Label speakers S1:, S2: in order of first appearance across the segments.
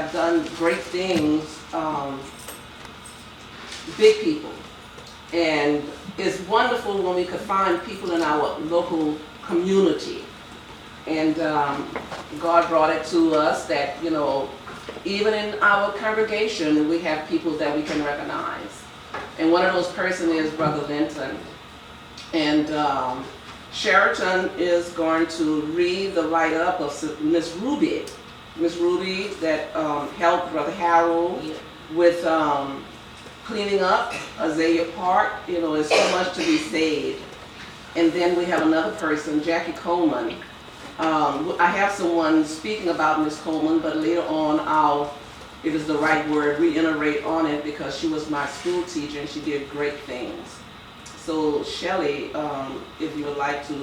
S1: have done great things, big people. And it's wonderful when we could find people in our local community. And God brought it to us that, you know, even in our congregation, we have people that we can recognize. And one of those persons is Brother Linton. And Sheraton is going to read the write-up of Miss Ruby. Miss Ruby that helped Brother Harold with cleaning up Azalea Park. You know, there's so much to be saved. And then we have another person, Jackie Coleman. I have someone speaking about Miss Coleman, but later on I'll, if it's the right word, reiterate on it because she was my school teacher and she did great things. So Shelley, if you would like to,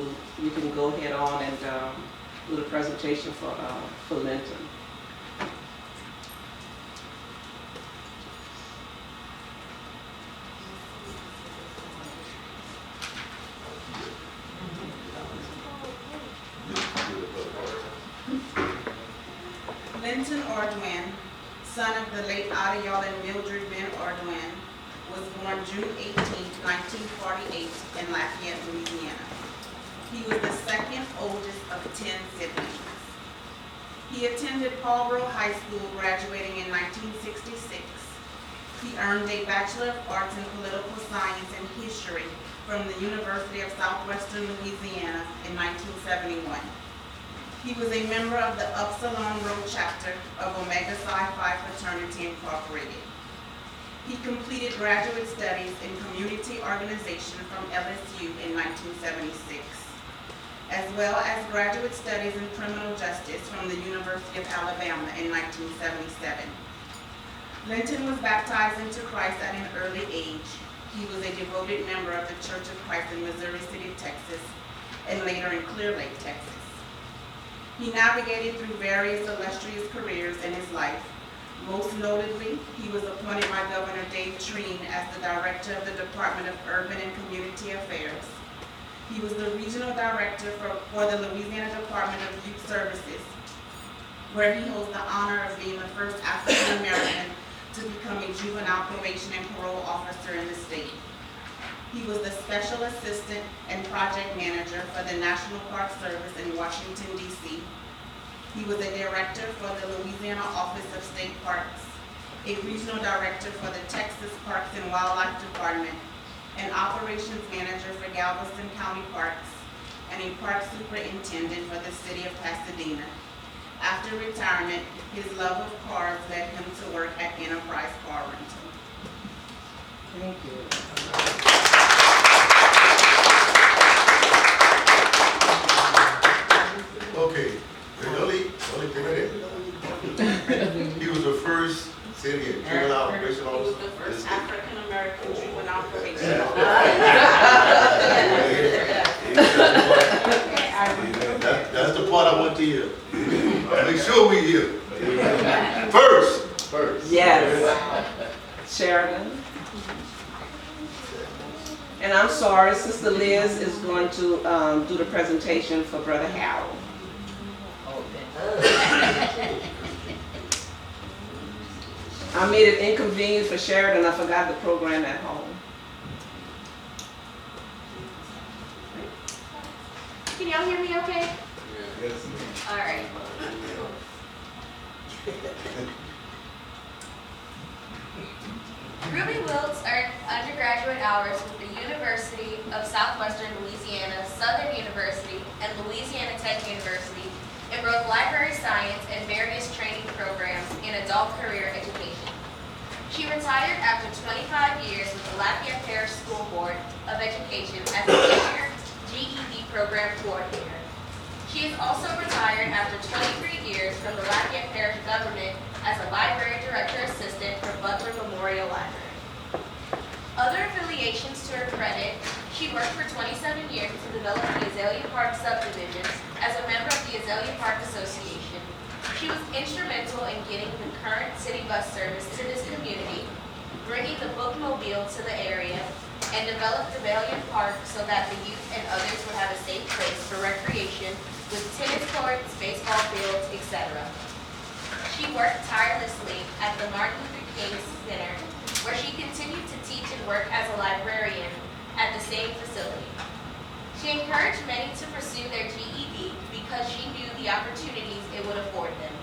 S1: you can go ahead on and do the presentation for Linton.
S2: Linton Ordwin, son of the late Adeol and Mildred Van Ordwin, was born June 18, 1948 in Lafayette, Louisiana. He was the second oldest of 10 siblings. He attended Paulboro High School, graduating in 1966. He earned a Bachelor of Arts in Political Science and History from the University of Southwestern Louisiana in 1971. He was a member of the Upsilon Road chapter of Omega Psi Phi Fraternity Incorporated. He completed graduate studies in community organization from LSU in 1976, as well as graduate studies in criminal justice from the University of Alabama in 1977. Linton was baptized into Christ at an early age. He was a devoted member of the Church of Christ in Missouri City, Texas, and later in Clear Lake, Texas. He navigated through various illustrious careers in his life. Most notably, he was appointed by Governor Dave Treen as the Director of the Department of Urban and Community Affairs. He was the Regional Director for the Louisiana Department of Youth Services, where he holds the honor of being the first African American to become a juvenile probation and parole officer in the state. He was the Special Assistant and Project Manager for the National Park Service in Washington, D.C. He was a Director for the Louisiana Office of State Parks, a Regional Director for the Texas Parks and Wildlife Department, an Operations Manager for Galveston County Parks, and a Park Superintendent for the City of Pasadena. After retirement, his love of cars led him to work at Enterprise Car Rental.
S1: Thank you.
S3: Okay, he was the first city and juvenile probation officer.
S2: He was the first African American juvenile probation officer.
S3: That's the part I want to hear. Make sure we hear. First.
S1: Yes. Sheridan. And I'm sorry, Sister Liz is going to do the presentation for Brother Harold. I made it inconvenient for Sheridan. I forgot the program at home.
S4: Can y'all hear me okay?
S3: Yes.
S4: All right. Ruby Wiltz earned undergraduate hours with the University of Southwestern Louisiana, Southern University, and Louisiana Tech University in both library science and various training programs in adult career education. She retired after 25 years with the Lafayette Parish School Board of Education as a senior GED program coordinator. She is also retired after 23 years from the Lafayette Parish government as a library director assistant for Butler Memorial Library. Other affiliations to her credit, she worked for 27 years to develop the Azalea Park subdivisions as a member of the Azalea Park Association. She was instrumental in getting the current city bus service to this community, bringing the bookmobile to the area, and developed Azalea Park so that the youth and others would have a safe place for recreation with tennis courts, baseball fields, etc. She worked tirelessly at the Martin Luther King Center, where she continued to teach and work as a librarian at the same facility. She encouraged many to pursue their GED because she knew the opportunities it would afford them.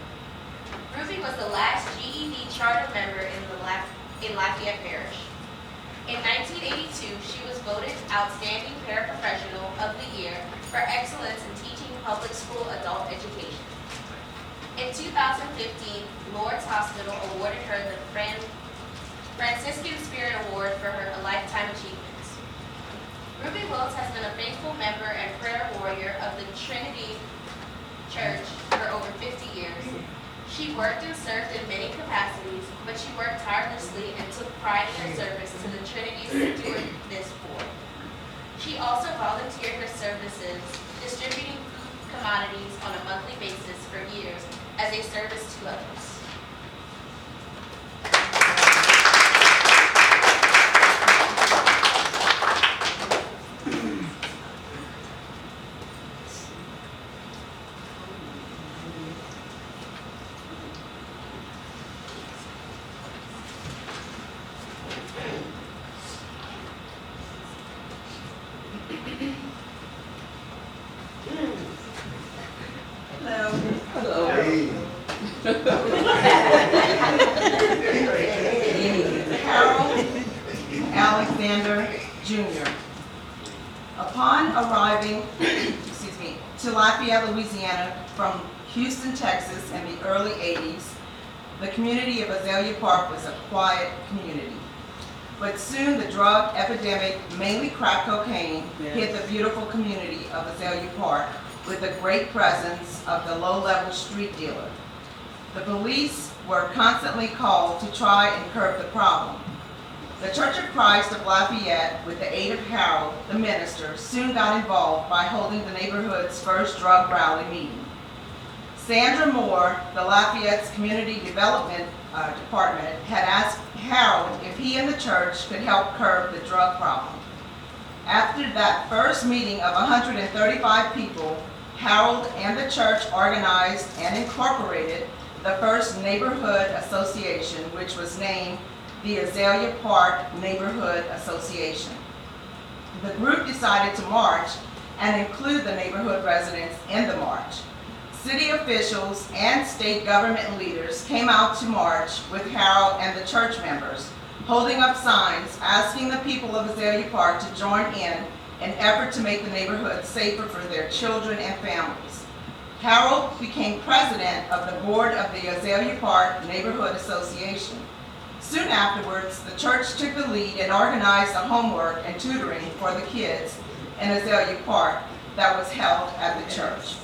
S4: Ruby was the last GED charter member in Lafayette Parish. In 1982, she was voted Outstanding Paraprofessional of the Year for excellence in teaching public school adult education. In 2015, Lourdes Hospital awarded her the Franciscan Spirit Award for her lifetime achievements. Ruby Wills has been a faithful member and prayer warrior of the Trinity Church for over 50 years. She worked and served in many capacities, but she worked tirelessly and took pride in her service to the Trinity's Stewardess Board. She also volunteered her services, distributing food commodities on a monthly basis for years as a service to others.
S2: Hello.
S1: Hello.
S3: Hey.
S2: Harold Alexander Jr. Upon arriving, to Lafayette, Louisiana from Houston, Texas in the early 80s, the community of Azalea Park was a quiet community. But soon the drug epidemic, mainly crack cocaine, hit the beautiful community of Azalea Park with the great presence of the low-level street dealer. The police were constantly called to try and curb the problem. The Church of Christ of Lafayette, with the aid of Harold, the minister, soon got involved by holding the neighborhood's first drug rally meeting. Sandra Moore, the Lafayette's Community Development Department, had asked Harold if he and the church could help curb the drug problem. After that first meeting of 135 people, Harold and the church organized and incorporated the first neighborhood association, which was named the Azalea Park Neighborhood Association. The group decided to march and include the neighborhood residents in the march. City officials and state government leaders came out to march with Harold and the church members, holding up signs asking the people of Azalea Park to join in an effort to make the neighborhood safer for their children and families. Harold became president of the board of the Azalea Park Neighborhood Association. Soon afterwards, the church took the lead and organized a homework and tutoring for the kids in Azalea Park that was held at the church.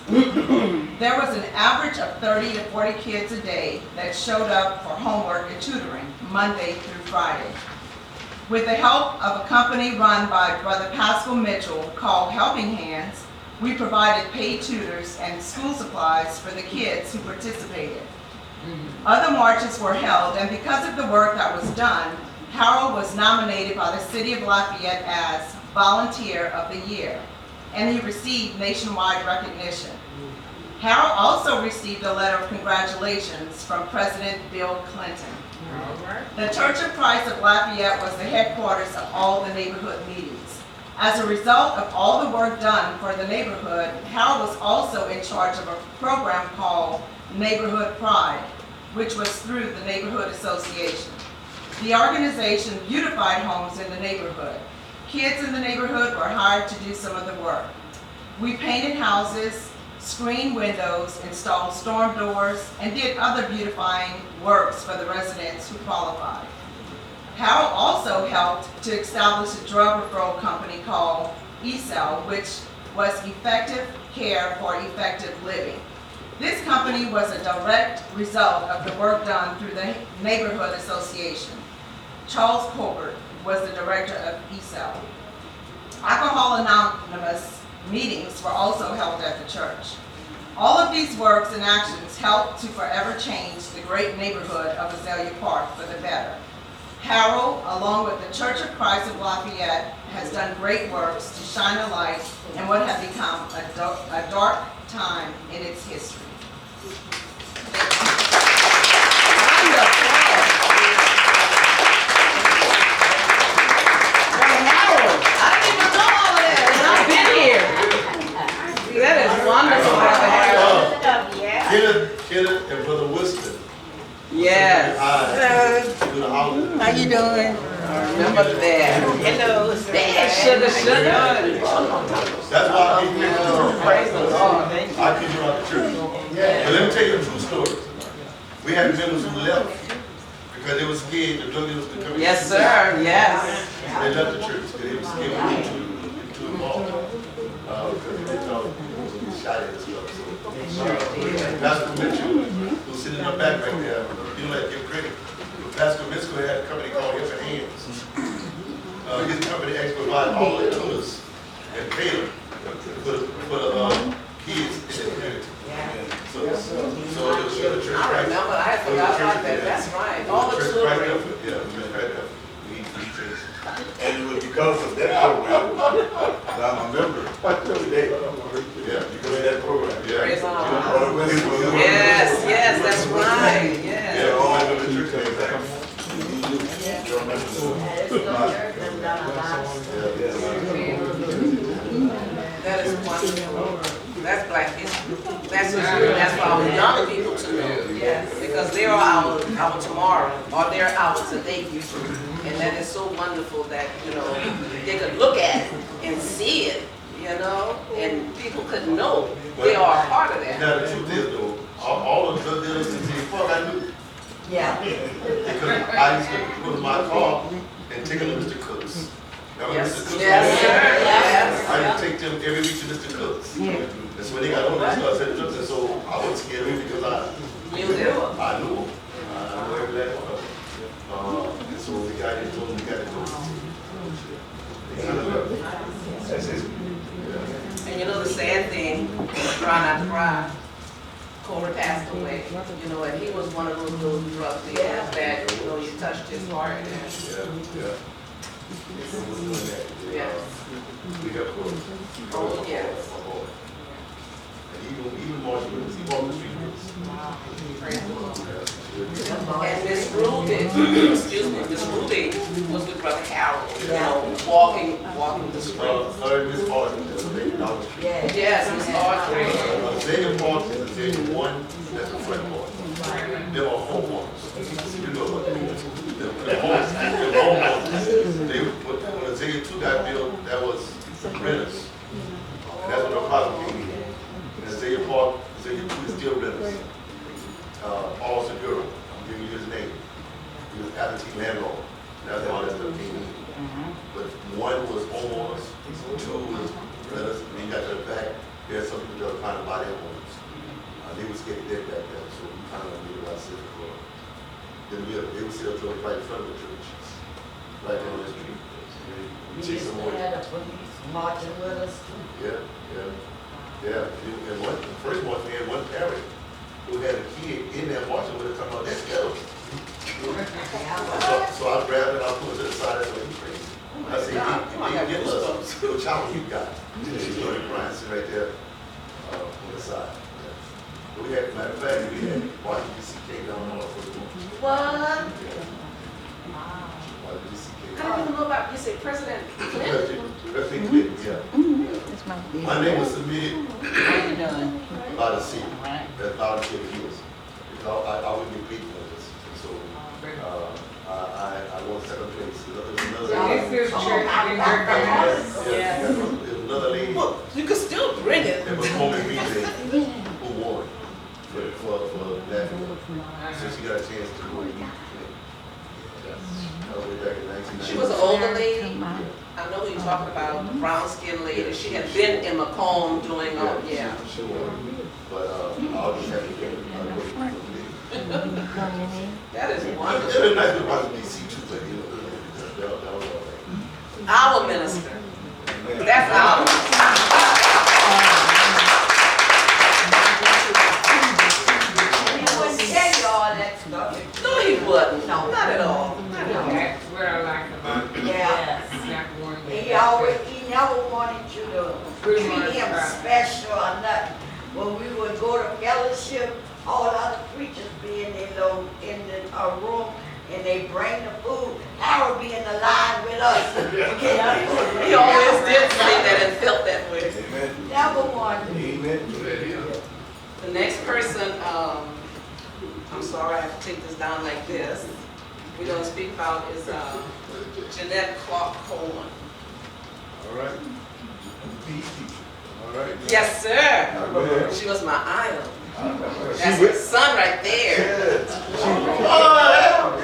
S2: There was an average of 30 to 40 kids a day that showed up for homework and tutoring, Monday through Friday. With the help of a company run by Brother Pascal Mitchell called Helping Hands, we provided paid tutors and school supplies for the kids who participated. Other marches were held, and because of the work that was done, Harold was nominated by the City of Lafayette as Volunteer of the Year, and he received nationwide recognition. Harold also received a letter of congratulations from President Bill Clinton. The Church of Christ of Lafayette was the headquarters of all the neighborhood meetings. As a result of all the work done for the neighborhood, Harold was also in charge of a program called Neighborhood Pride, which was through the Neighborhood Association. The organization beautified homes in the neighborhood. Kids in the neighborhood were hired to do some of the work. We painted houses, screened windows, installed storm doors, and did other beautifying works for the residents who qualified. Harold also helped to establish a drug referral company called ESAL, which was Effective Care for Effective Living. This company was a direct result of the work done through the Neighborhood Association. Charles Colbert was the director of ESAL. Alcohol Anonymous meetings were also held at the church. All of these works and actions helped to forever change the great neighborhood of Azalea Park for the better. Harold, along with the Church of Christ of Lafayette, has done great works to shine a light in what had become a dark time in its history. Thank you.
S1: Yes.
S5: How you doing?
S1: Remember that.
S5: Hello.
S1: That sugar.
S3: That's why I keep you
S1: Oh, praise the Lord.
S3: I keep you out the church. But let me tell you a true story. We had members who left because they were scared the drug dealers could come in.
S1: Yes, sir. Yes.
S3: They left the church because they were scared to get too involved. Because they thought it was going to be shot at and stuff. So, Pastor Mitchell, who's sitting in the back right there, you don't have to give credit. But Pastor Mitchell had a company called Helping Hands. His company actually provided all the tutors and paid for the kids in the community. So it was the church
S1: I
S3: right.
S1: remember. I forgot about that. That's right. All the children.
S3: Yeah, the church right there. We changed.
S6: And it was because of that program that I'm a member today.
S3: Yeah,
S6: Because of that program.
S1: Praise
S3: yeah.
S1: God. Yes, yes, that's right.
S3: Yeah,
S1: Yes.
S3: all I know the church came back.
S1: That is wonderful. That's Black history. That's for our young people to know. Yes. Because they are our tomorrow, or they're our today future. And that is so wonderful that, you know, they could look at it and see it, you know, and people could know they are a part of that.
S3: Now, the truth is though, all the drug dealers in the fuck I knew.
S5: Yeah.
S3: Because I used to go to my car and take them to Mr. Cook's. Now,
S1: Yes,
S3: Mr. Cook's
S1: yes,
S3: was-
S1: sir, yes.
S3: I used to take them every week to Mr. Cook's. And so when they got older, they started selling drugs, and so I wasn't scared of them because
S1: You do.
S3: I knew them. I knew every last one of them. And so we got into them, we got into them.
S6: That's it.
S1: And you know the sad thing, try not to cry. Corey passed away, you know, and he was one of those drug dealers that, you know, you touched his heart. And,
S3: Yeah. So we're doing that.
S1: yes.
S3: We have Corey.
S1: Oh, yes.
S3: My boy. And even Marshall, he walked the street with us.
S1: Praise the Lord.
S3: Yeah.
S1: And Miss Ruby, excuse me, Miss Ruby was with Brother Harold, you know, walking the streets.
S3: Miss Martin, that's a big Dollar Tree.
S1: Yes, Miss Audrey.
S3: Zayden Park is a Zayden one, that's the front part. They are homeowners. You know what they mean. They're homeowners. They, when the Zayden two got built, that was renters. And that's when the problem came in. And Zayden Park, Zayden two is still renters. Austin Girl, I'm giving you his name. He was absentee landlord. That's how that stuff came in. But one was homeowners, two was renters, and then you got to the back, there are some people that were trying to buy their homes. They were scared dead back then, so we kind of knew about civil for them. They would sell drugs right in front of the church, right there on the street. We take some more.
S5: Had a police marching with us too.
S3: Yeah. And one, the first one, we had one parent who had a kid in there marching with us, talking about, let's go. So I grabbed it, I put it to the side, I said, you crazy. I said, you get us, little child you got. She started crying, sitting right there on the side. Yeah. But we had, matter of fact, we had YPC down on for the book.
S1: What?
S3: YPC
S1: I don't even know about, you say President Clinton?
S3: President Clinton, yeah. My name was submitted
S5: How you doing?
S3: by the city.
S5: Right.
S3: That's how the city was. Because I wouldn't get paid for this. And so I won't second place. There's another lady
S1: Well, you could still bring it.
S3: that was home in Green who won for that. So she got a chance to go and meet. That was way back in 1990.
S1: She was an older lady. I know who you're talking about, the brown skinned lady. She had been in Macomb doing, yeah.
S3: She won. But I'll just have to get it.
S1: That is
S3: It
S1: wonderful.
S3: was nice to watch DC too, but you know, that was all right.
S1: Our minister. That's our minister.
S5: He wouldn't tell you all that stuff.
S1: No, he wasn't. No, not at all. Not at all.
S7: That's what I like about it.
S5: Yeah.
S7: Not one
S5: He never wanted you to treat him special or nothing. When we would go to fellowship, all other preachers be in the room and they bring the food. Harold be in the line with us.
S1: He always did say that and felt that way.
S5: Never wanted.
S6: Amen.
S1: The next person, I'm sorry I have to take this down like this. We're going to speak about is Jeanette Clark Coleman.
S6: All right. All right.
S1: Yes, sir. She was my idol. That's her son right there. All right.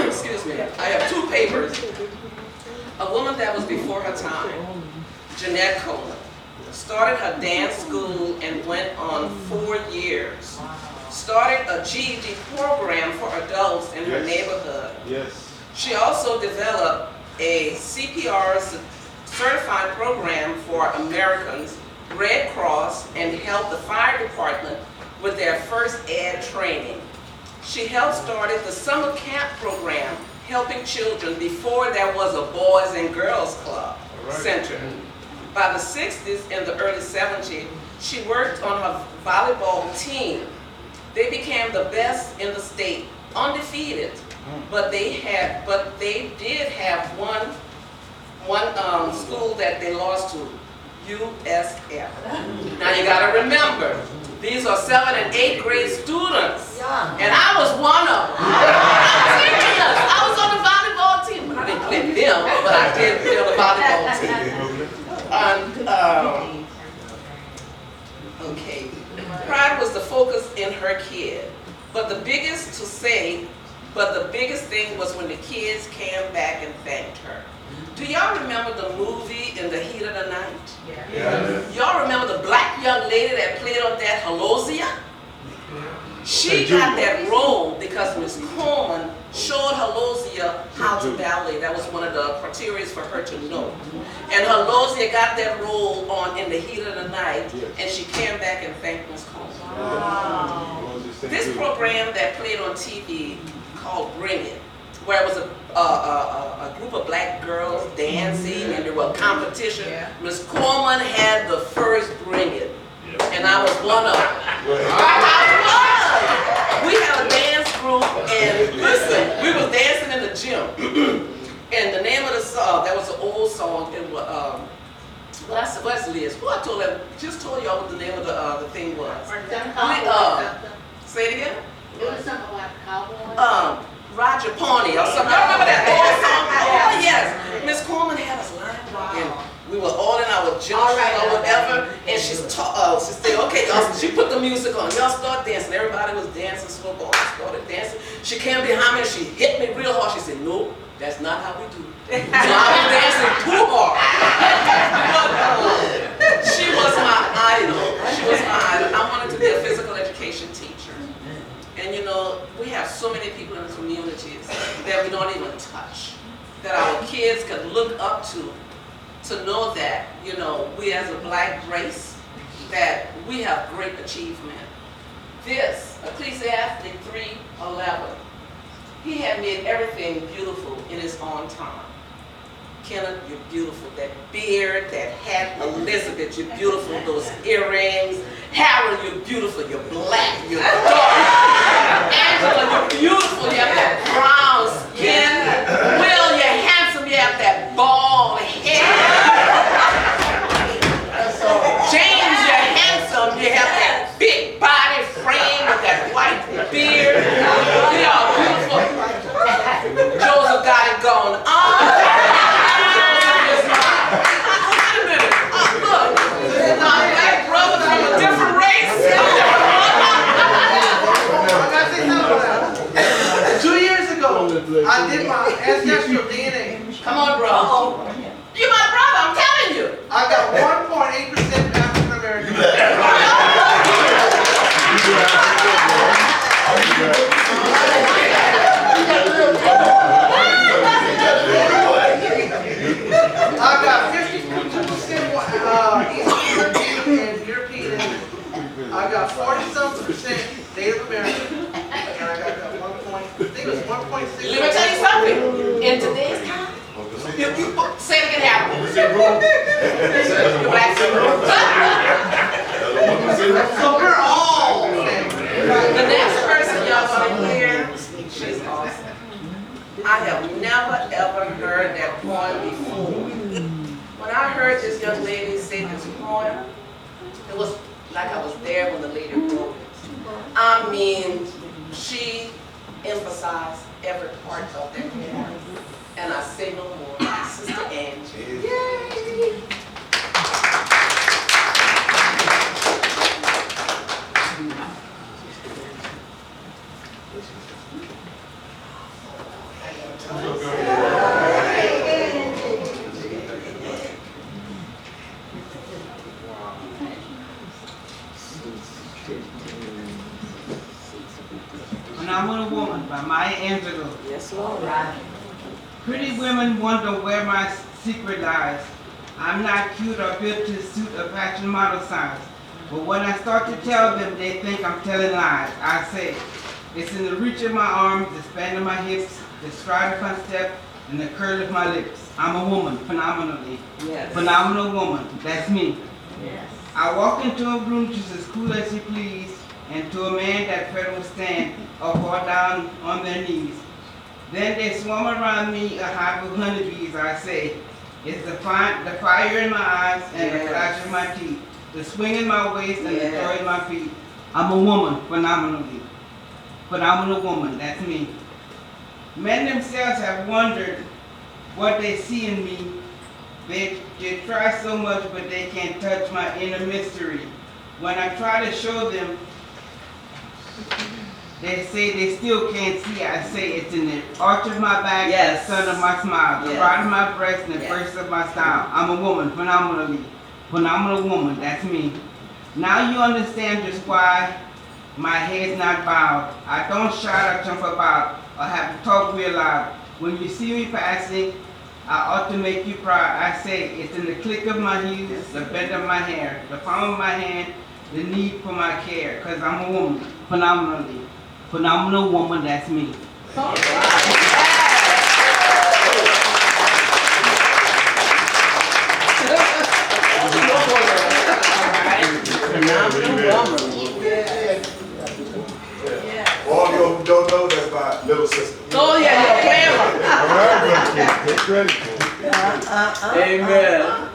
S1: Excuse me. I have two papers. A woman that was before her time, Jeanette Coleman, started her dance school and went on 4 years. Started a GED program for adults in her neighborhood.
S6: Yes.
S1: She also developed a CPR certified program for Americans, Red Cross, and helped the fire department with their first aid training. She helped started the summer camp program, helping children before there was a Boys and Girls Club center. By the 60s and the early 70s, she worked on her volleyball team. They became the best in the state, undefeated, but they did have one school that they lost to, USF. Now you gotta remember, these are 7th and 8th grade students, and I was one of them. I was on the volleyball team, but I didn't play them, but I did play on the volleyball team. Okay, pride was the focus in her kid, but the biggest thing was when the kids came back and thanked her. Do y'all remember the movie In the Heat of the Night?
S6: Yeah.
S1: Y'all remember the black young lady that played on that Halosia? She got that role because Miss Coleman showed Halosia how to ballet. That was one of the criteria for her to know. And Halosia got that role on In the Heat of the Night, and she came back and thanked Miss Coleman.
S6: Wow.
S1: This program that played on TV called Bring It, where it was a group of black girls dancing and there was competition. Miss Coleman had the first Bring It, and I was one of them. We had a dance group, and listen, we was dancing in the gym, and the name of the song, that was an old song, it was, what's Liz? Who I told her, just told y'all what the name of the thing was. Say it again?
S7: It was something like cowboy.
S1: Roger Pony or something. Y'all remember that old song? Oh yes. Miss Coleman had us lined up and we were all in our gym or whatever, and she said, okay, y'all, she put the music on. Y'all start dancing. Everybody was dancing, slow ball. I started dancing. She came behind me and she hit me real hard. She said, no, that's not how we do it. So I was dancing too hard. But she was my idol. She was my idol. I wanted to be a physical education teacher. And you know, we have so many people in the communities that we don't even touch, that our kids can look up to know that, you know, we as a black race, that we have great achievement. This, Ecclesiastes 3:11, he had made everything beautiful in his own time. Kenneth, you're beautiful. That beard, that hat, Elizabeth, you're beautiful. Those earrings. Harold, you're beautiful. You're black. You're dark. Angela, you're beautiful. You have that brown skin. Will, you're handsome. You have that bald head. James, you're handsome. You have that big body frame with that white beard. You are beautiful. Joseph got it going on.
S8: I did my ancestral DNA.
S1: Come on, bro. You my brother, I'm telling you.
S8: I got 1.8% African American. I got 52% Eastern and European. I got 40-something% Native American. And I got 1.6.
S1: Let me tell you something. In today's time,
S2: If you say it can happen.
S3: Was it wrong?
S8: So we're all saying.
S1: The next person y'all gonna hear, she's awesome. I have never ever heard that poem before. When I heard this young lady say this poem, it was like I was there when the lady wrote it. I mean, she emphasized every part of that poem. And I say no more, Sister Angie. Yay!
S9: Phenomenal Woman by Maya Angelou.
S1: Yes, Lord.
S9: Pretty women wonder where my secret lies. I'm not cute or built to suit a fashion model size. But when I start to tell them, they think I'm telling lies. I say, it's in the reach of my arms, the span of my hips, the stride of my step, and the curl of my lips. I'm a woman, phenomenally.
S1: Yes.
S9: Phenomenal woman, that's me.
S5: Yes.
S9: I walk into a room just as cool as you please, and to a man that Fred will stand or fall down on their knees. Then they swarm around me, a hive of honeybees, I say. It's the fire in my eyes and the flash in my teeth, the swing in my waist and the joy in my feet. I'm a woman, phenomenally. Phenomenal woman, that's me. Men themselves have wondered what they see in me. They try so much, but they can't touch my inner mystery. When I try to show them, they say they still can't see. I say it's in the arch of my back, the sun of my smile, the pride of my breast, and the burst of my style. I'm a woman, phenomenally. Phenomenal woman, that's me. Now you understand just why my head's not bowed. I don't shout or jump about or have to talk real loud. When you see me passing, I ought to make you proud. I say it's in the click of my heels, the bend of my hair, the palm of my hand, the need for my care. Cause I'm a woman, phenomenally. Phenomenal woman, that's me.
S6: All you who don't know, that's my little sister.
S1: Oh, yeah, your camera.
S10: All right, brother, take credit for it.
S1: Amen.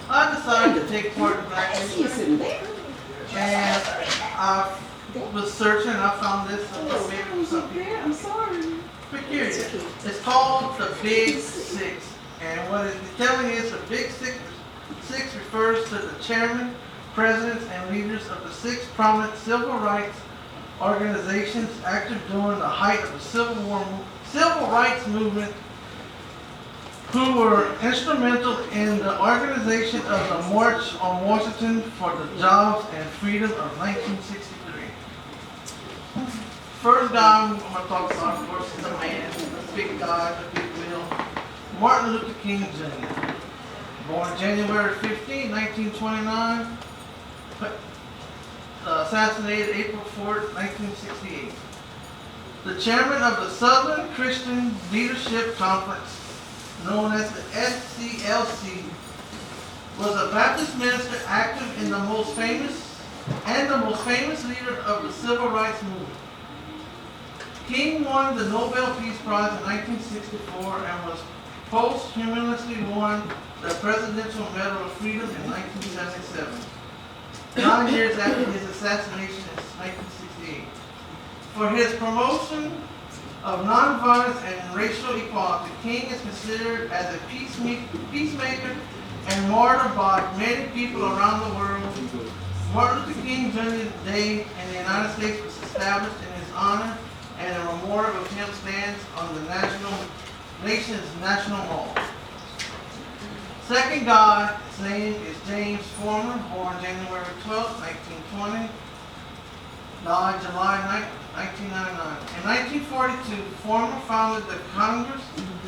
S8: I decided to take part in Black History.
S1: He's sitting there.
S8: And I was searching, I found this, maybe some people.
S1: I'm sorry.
S8: Peculiar. It's called the Big Six. And what it's telling is the Big Six refers to the chairman, presidents, and leaders of the six prominent civil rights organizations active during the height of the civil rights movement, who were instrumental in the organization of the March on Washington for the Jobs and Freedom of 1963. First guy I'm going to talk about, of course, is a man, a big guy, a big wheel, Martin Luther King Jr. Born January 15, 1929, assassinated April 4, 1968. The chairman of the Southern Christian Leadership Conference, known as the SCLC, was a Baptist minister active in the most famous leader of the civil rights movement. King won the Nobel Peace Prize in 1964 and was posthumously won the Presidential Medal of Freedom in 1977, 9 years after his assassination in 1968. For his promotion of nonviolence and racial equality, King is considered as a peacemaker and martyr by many people around the world. Martin Luther King Jr. Day in the United States was established in his honor, and a memorial of him stands on the nation's national mall. Second guy, his name is James Forman, born January 12, 1920, died July 1999. In 1942, Forman founded the Congress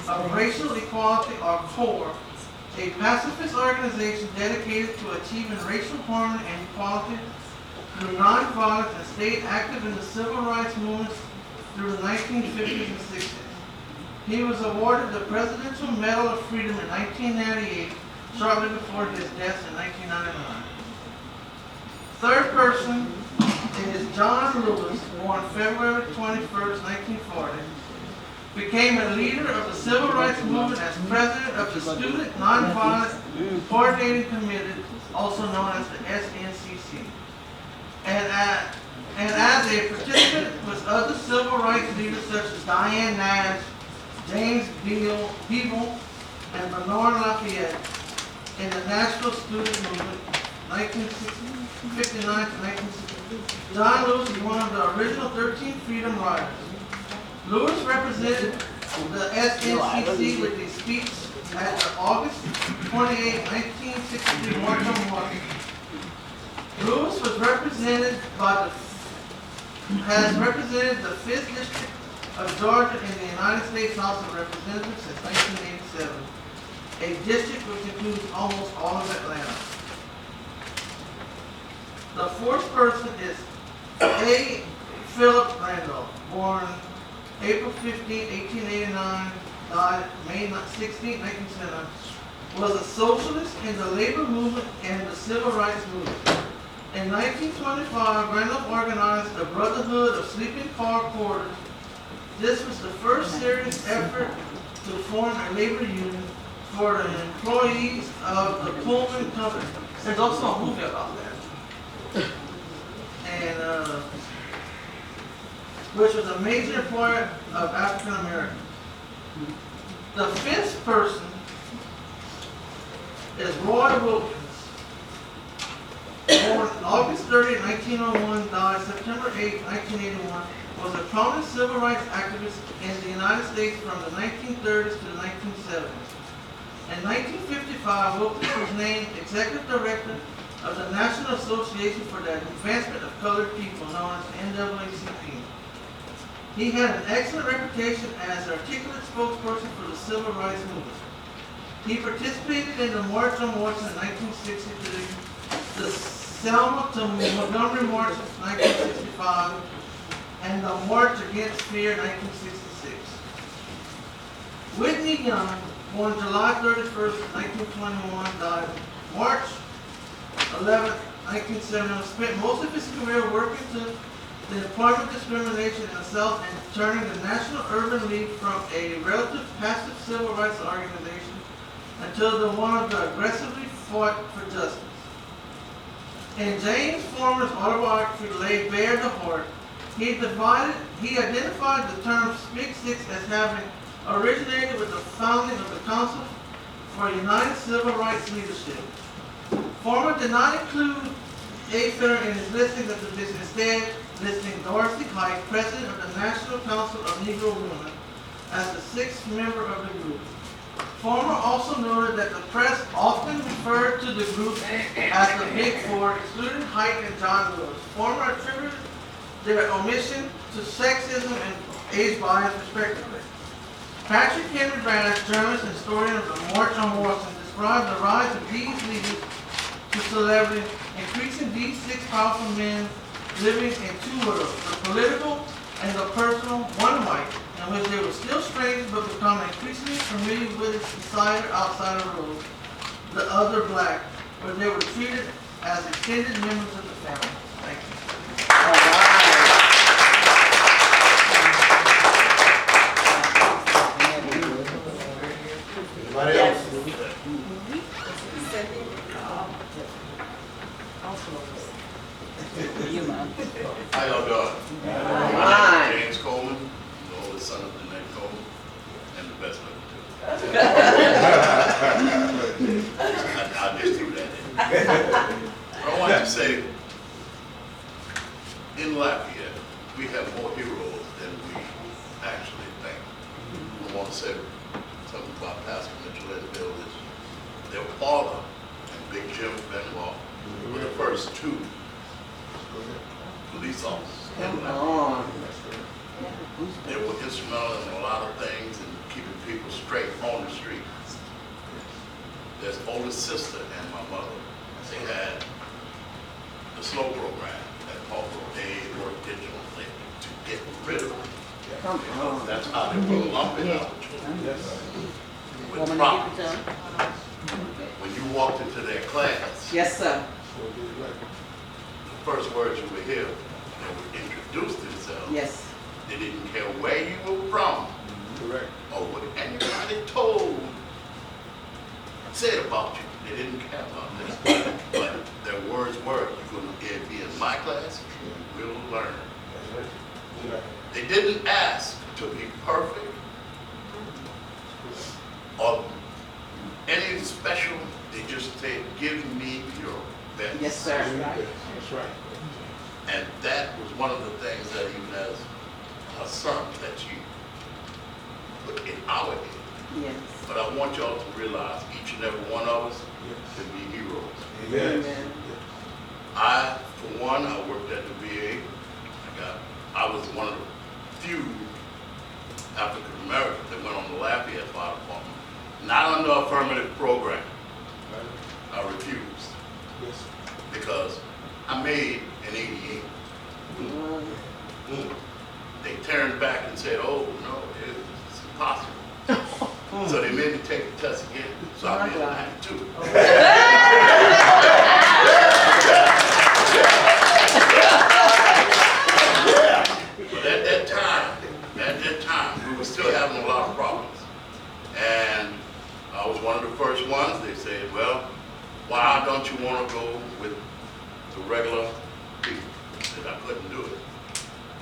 S8: of Racial Equality, or CORE, a pacifist organization dedicated to achieving racial harmony and equality through nonviolence, and stayed active in the civil rights movement through the 1950s and 60s. He was awarded the Presidential Medal of Freedom in 1998, shortly before his death in 1999. Third person is John Lewis, born February 21st, 1940. Became a leader of the Civil Rights Movement as president of the Student Nonviolent Coordinating Committee, also known as the SNCC. And as a participant with other civil rights leaders such as Diane Nash, James Beeble, and Bernard Lafayette in the National Student Movement, 1959 to 1960. John Lewis is one of the original 13 Freedom Riders. Lewis represented the SNCC with a speech at the August 28, 1963 March on Washington. Lewis has represented the 5th District of Georgia in the United States House of Representatives since 1987, a district which includes almost all of Atlanta. The fourth person is A. Philip Randolph, born April 15, 1889, died May 16, 1979, was a socialist in the labor movement and the civil rights movement. In 1925, Randolph organized the Brotherhood of Sleeping Car Porters. This was the first serious effort to form a labor union for the employees of the Pullman Company. There's also a movie about that. And which was a major employer of African Americans. The fifth person is Roy Wilkins, born August 30, 1901, died September 8, 1981, was a prominent civil rights activist in the United States from the 1930s to the 1970s. In 1955, Wilkins was named Executive Director of the National Association for the Advancement of Colored People, known as NAACP. He had an excellent reputation as an articulate spokesperson for the civil rights movement. He participated in the March on Washington in 1963, the Selma to Montgomery March in 1965, and the March Against Fear in 1966. Whitney Young, born July 31st, 1921, died March 11th, 1971, spent most of his career working to the employment discrimination in the South and turning the National Urban League from a relative passive civil rights organization until the one of the aggressively fought for justice. In James Former's autobiography, Lay Bare the Heart, he identified the term Big Six as having originated with the founding of the Council for United Civil Rights Leadership. Former did not include AFER in his listing of the position, instead listing Dorothy Height, president of the National Council of Negro Women, as the sixth member of the group. Former also noted that the press often referred to the group as the Big Four, excluding Height and John Lewis. Former attributed their omission to sexism and age bias, respectively. Patrick Henry Branch, journalist and historian of the March on Washington, described the rise of these leaders to celebrity, increasing these six powerful men living in two worlds, the political and the personal, one white, in which they were still strangers but become increasingly familiar with its insider outside of rules, the other black, where they were treated as extended members of the family. Thank you.
S3: Anybody else? How y'all doing?
S1: Fine.
S3: James Coleman, the oldest son of Jeanette Coleman, and the best looking too. I'll just do that. I want to say, in Lafayette, we have more heroes than we actually think. I want to say something about Pastor Mitchell and Bill is their father and Big Jim Benoit were the first two police officers.
S1: Come on.
S3: They were instrumental in a lot of things and keeping people straight on the street. There's older sister and my mother. They had the slow program that Corporal Dave worked diligently to get rid of
S1: Come on.
S3: That's how they were lumping our children. With promise. When you walked into their class,
S1: Yes, sir.
S3: the first words you would hear, they would introduce themselves.
S1: Yes.
S3: They didn't care where you were from.
S10: Correct.
S3: Or what anybody told, said about you. They didn't care about that. But their words were, you're going to be in my class, you will learn. They didn't ask to be perfect or any special. They just said, give me your best.
S1: Yes, sir.
S10: That's right.
S3: And that was one of the things that even as a son that you put in our head.
S1: Yes.
S3: But I want y'all to realize each and every one of us can be heroes.
S10: Amen.
S1: Amen.
S3: I, for one, I worked at the VA. I was one of the few African Americans that went on the Lafayette Fire Department, not under affirmative program. I refused
S10: Yes.
S3: because I made an 88. They turned back and said, oh, no, it's impossible. So they made me take the test again. So I made a 92. But at that time, we were still having a lot of problems. And I was one of the first ones. They said, well, why don't you want to go with the regular people? I said I couldn't do it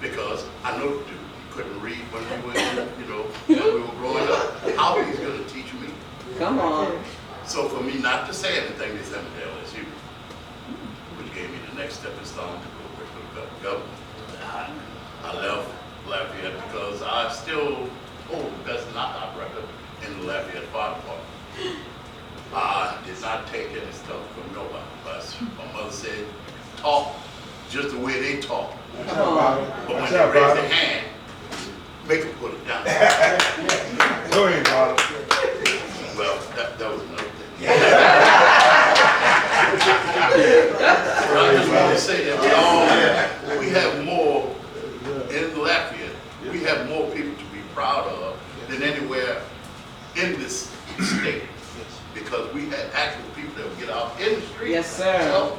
S3: because I know the dude. He couldn't read when we were, when we were growing up. How he's going to teach me?
S1: Come on.
S3: So for me not to say anything, they sent me to LSU, which gave me the next stepping stone to go work for the government. I left Lafayette because I still hold the best knockout record in the Lafayette Fire Department. I did not take any stuff from nobody. But my mother said, talk just the way they talk.
S1: Come on.
S3: But when they raise their hand, make them put it down.
S10: Go ahead, Bob.
S3: Well, that was another thing. But I just want to say that we have more in Lafayette. We have more people to be proud of than anywhere in this state. Because we had actual people that would get out in the street.
S1: Yes, sir.
S3: So,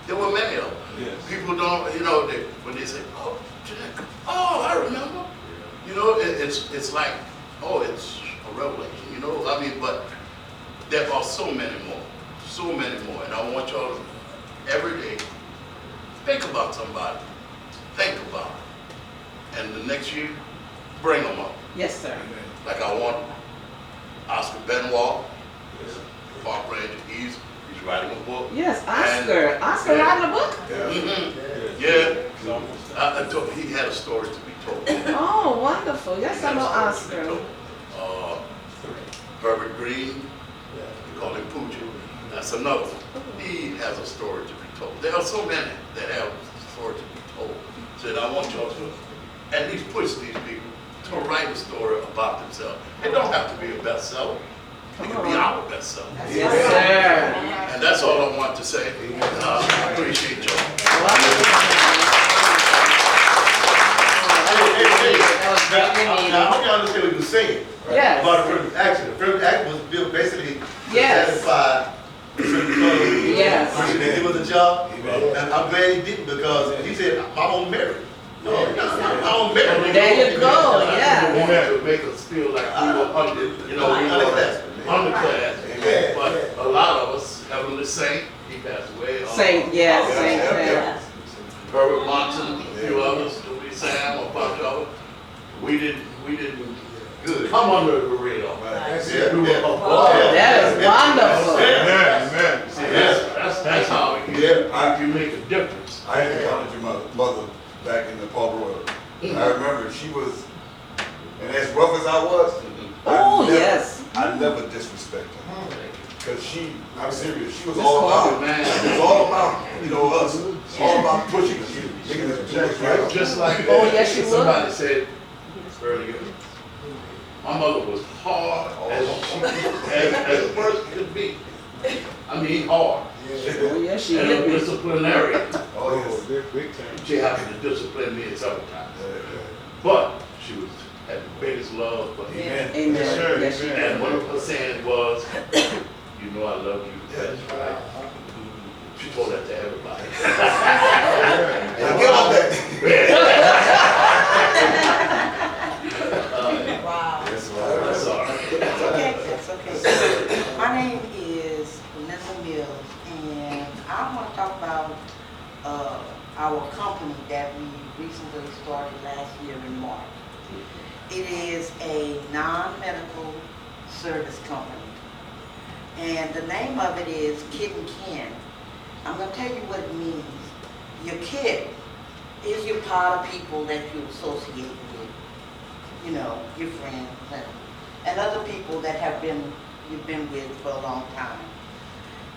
S3: there were many of them.
S10: Yes.
S3: People don't, when they say, oh, Jack, oh, I remember. It's like, oh, it's a revelation, but there are so many more. And I want y'all to, every day, think about somebody. Think about it. And the next year, bring them up.
S1: Yes, sir.
S3: Like I want Oscar Benoit, Park Ranger, he's writing a book.
S1: Yes, Oscar. Oscar writing a book?
S3: Yeah. I told he had a story to be told.
S1: Oh, wonderful. Yes, I know Oscar.
S3: Herbert Green, we call him Poochie. That's another one. He has a story to be told. There are so many that have a story to be told. So I want y'all to at least push these people to write a story about themselves. It don't have to be a bestseller. It can be our bestseller.
S1: Yes, sir.
S3: And that's all I want to say. I appreciate y'all.
S6: Now, I hope y'all understand what you were saying.
S1: Yes.
S6: About the affirmative action. The affirmative action was built basically to
S1: Yes.
S6: satisfy a certain cause.
S1: Yes.
S6: Person that give us a job. And I'm glad he didn't because he said, I'm on merit. No, I'm on merit.
S1: There you go,
S3: I
S1: yeah.
S3: wanted to make us feel like we were underclass.
S6: Amen.
S3: But a lot of us, Heavenly Saint, he passed away.
S1: Saint, yes, Saint.
S3: Herbert Monson, a few others, Louis Sam, a bunch of them. We didn't
S6: Good.
S3: come under the radar.
S6: Yeah,
S3: We were
S6: yeah.
S3: above.
S1: That is wonderful.
S10: Amen.
S3: See, that's how you make a difference.
S6: I had to comment to my mother back in the Paul Royal. I remember she was, and as rough as I was, I never disrespected her. Because I'm serious, she was all about,
S3: man.
S6: it was all about, us. All about pushing us. Making us do what's right.
S3: Just like somebody said earlier, my mother was hard as a person could be. I mean hard.
S1: Oh, yes, she
S3: And a
S1: did.
S3: disciplinarian.
S6: Oh, yes.
S10: Big time.
S3: She happened to discipline me several times. But
S11: she was had the greatest love for him.
S6: Amen.
S1: Amen.
S11: Yes, sir.
S1: Yes, she
S11: And
S1: did.
S11: one of her saying was, you know I love you. That's right. She told that to everybody.
S6: Now get on that.
S5: Wow.
S6: That's
S11: I'm sorry.
S5: That's okay, that's okay. My name is Linda Mills, and I want to talk about our company that we recently started last year in March. It is a non-medical service company, and the name of it is Kit and Kin. I'm going to tell you what it means. Your kid is your pile of people that you associate with, you know, your friends and other people that you've been with for a long time.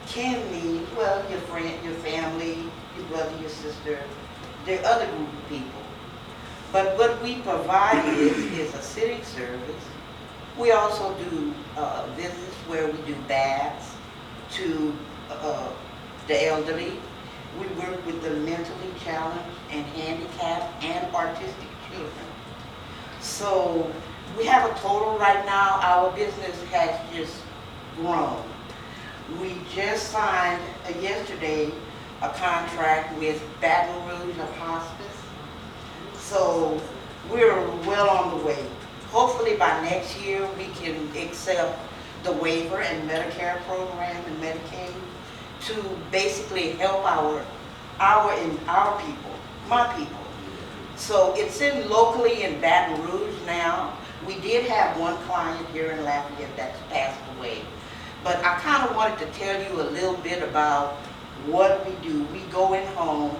S5: Kin means, well, your friend, your family, your brother, your sister, the other group of people. But what we provide is a sitting service. We also do visits where we do baths to the elderly. We work with the mentally challenged and handicapped and artistic children. So we have a total right now, our business has just grown. We just signed yesterday a contract with Baton Rouge of Hospice. So we're well on the way. Hopefully by next year we can accept the waiver and Medicare program and Medicaid to basically help our people, my people. So it's in locally in Baton Rouge now. We did have one client here in Lafayette that's passed away. But I kind of wanted to tell you a little bit about what we do. We go in homes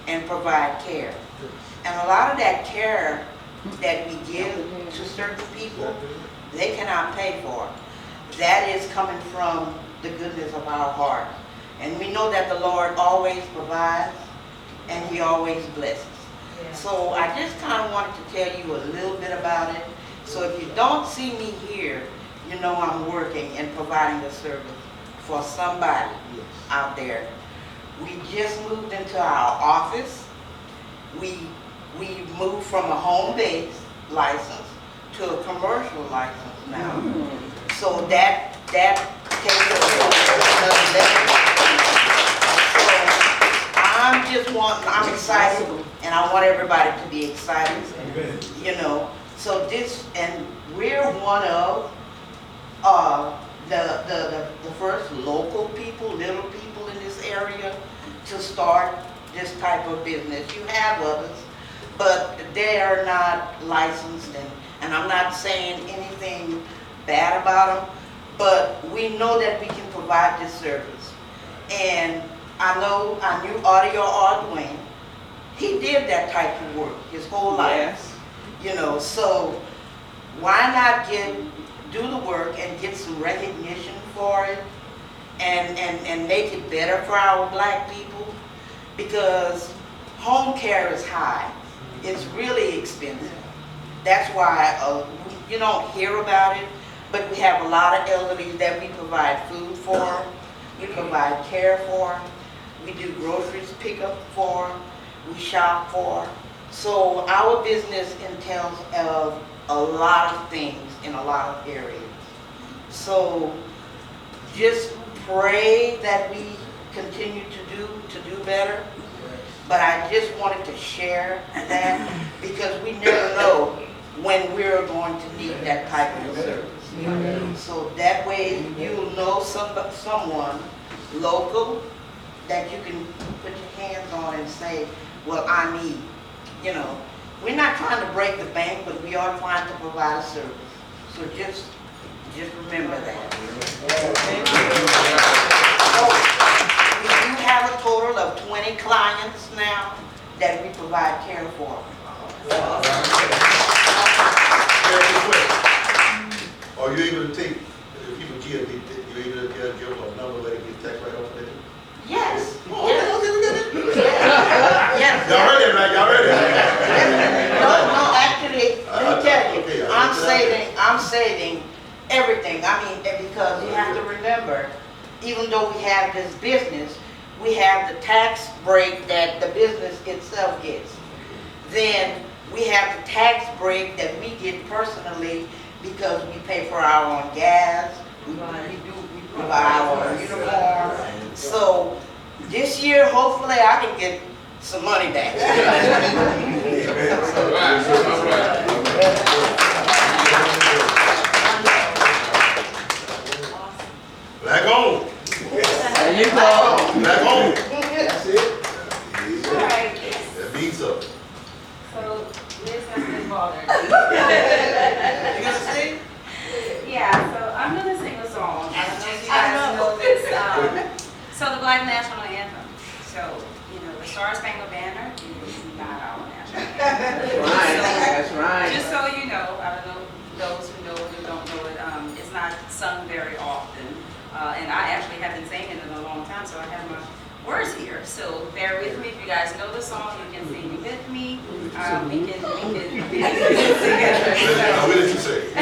S5: and provide care. And a lot of that care that we give to certain people, they cannot pay for. That is coming from the goodness of our heart. And we know that the Lord always provides and He always blesses. So I just kind of wanted to tell you a little bit about it. So if you don't see me here, you know I'm working and providing a service for somebody out there. We just moved into our office. We moved from a home-based license to a commercial license now. So that takes another level. So I'm excited, and I want everybody to be excited. You know, so and we're one of the first local people, little people in this area to start this type of business. You have others, but they are not licensed, and I'm not saying anything bad about them, but we know that we can provide this service. And I knew Audio Ordwin. He did that type of work his whole life.
S1: Yes.
S5: You know, so why not do the work and get some recognition for it and make it better for our black people? Because home care is high. It's really expensive. That's why you don't hear about it, but we have a lot of elderly that we provide food for, we provide care for, we do groceries pickup for, we shop for. So our business entails of a lot of things in a lot of areas. So just pray that we continue to do better. But I just wanted to share that because we never know when we're going to need that type of service. So that way you'll know someone local that you can put your hands on and say, well, I need. You know, we're not trying to break the bank, but we are trying to provide a service. So just remember that. So we do have a total of 20 clients now that we provide care for.
S3: Are you able to take, if people give, you able to give a number where they get tax write off of it?
S5: Yes.
S3: Yes. Y'all heard it, right? Y'all heard it.
S5: No, actually, let me tell you, I'm saving everything. I mean, because you have to remember, even though we have this business, we have the tax break that the business itself gets. Then We have the tax break that we get personally because we pay for our own gas, we provide our uniform. So this year, hopefully I can get some money back.
S3: Black on.
S1: There you go.
S3: Black on.
S10: That's it.
S12: All right,
S3: That means something.
S12: so this has been bothering me.
S8: You gonna sing?
S12: Yeah, so I'm gonna sing a song. I don't know if you guys know this. So the Black National Anthem. So, you know, the Star Spangled Banner is not our national anthem.
S1: Right,
S12: So,
S1: that's right.
S12: just so you know, I don't know those who know it or don't know it, it's not sung very often. And I actually have been singing it in a long time, so I have my words here. So bear with me. If you guys know the song, you can sing with me. We can sing it.
S3: Now, what did you say?
S12: So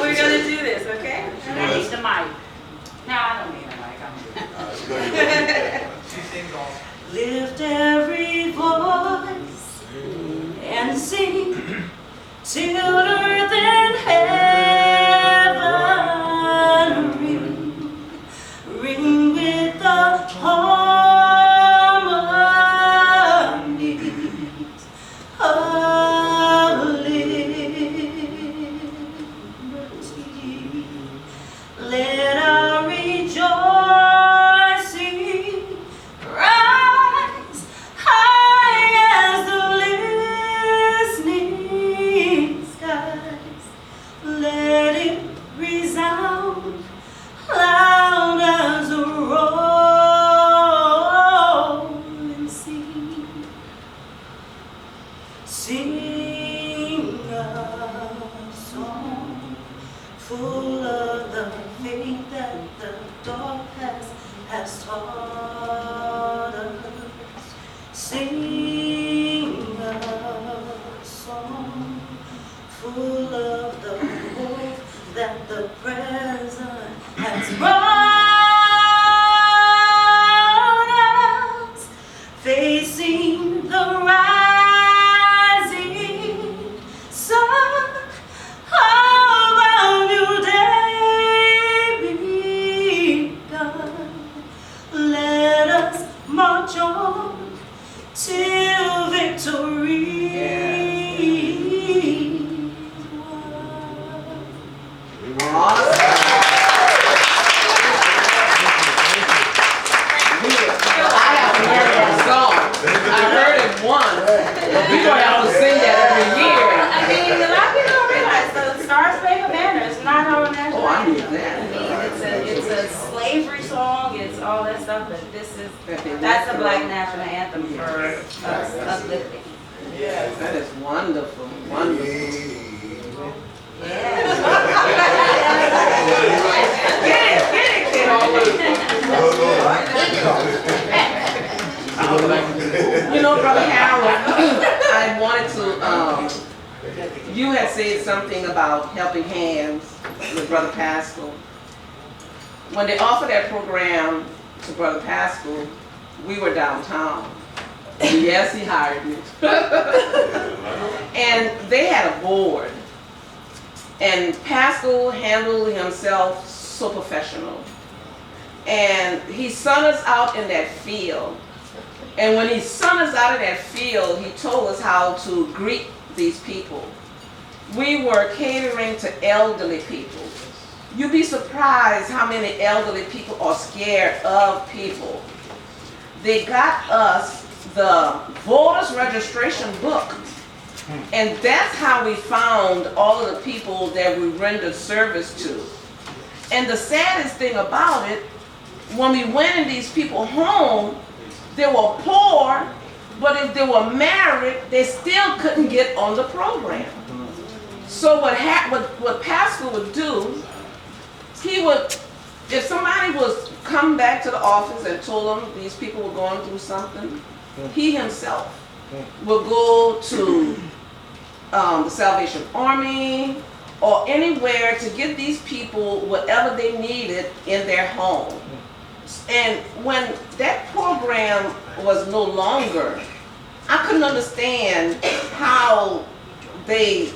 S12: we're gonna do this, okay? I need the mic. No, I don't need a mic.
S8: She sings all.
S13: Lift every voice and sing till earth and heaven ring with the harmonies of liberty. Let our rejoicing rise high as the listening skies. Let it resound loud as a rolling sea. Sing a song full of the faith that the dark has taught us. Sing a song full of the hope that the present has brought us. Facing the rising sun of our new day begun. Let us march on till victory is won.
S1: Awesome. I haven't heard that song. I heard it once, but we gonna have to sing that every year.
S12: I mean, a lot of people don't realize the Star Spangled Banner is not our national
S1: Oh, I knew
S12: anthem.
S1: that.
S12: I mean, it's a slavery song, it's all that stuff, but that's the Black National Anthem for us uplifting.
S1: That is wonderful, wonderful. You know, Brother Harold, I wanted to, you had said something about helping hands with Brother Pascal. When they offered that program to Brother Pascal, we were downtown. Yes, he hired me. And they had a board. And Pascal handled himself so professional. And he sent us out in that field. And when he sent us out in that field, he told us how to greet these people. We were catering to elderly people. You'd be surprised how many elderly people are scared of people. They got us the voters registration book. And that's how we found all of the people that we rendered service to. And the saddest thing about it, when we went in these people home, they were poor, but if they were married, they still couldn't get on the program. So what Pascal would do, he would, if somebody was come back to the office and told them these people were going through something, he himself would go to the Salvation Army or anywhere to get these people whatever they needed in their home. And when that program was no longer, I couldn't understand how they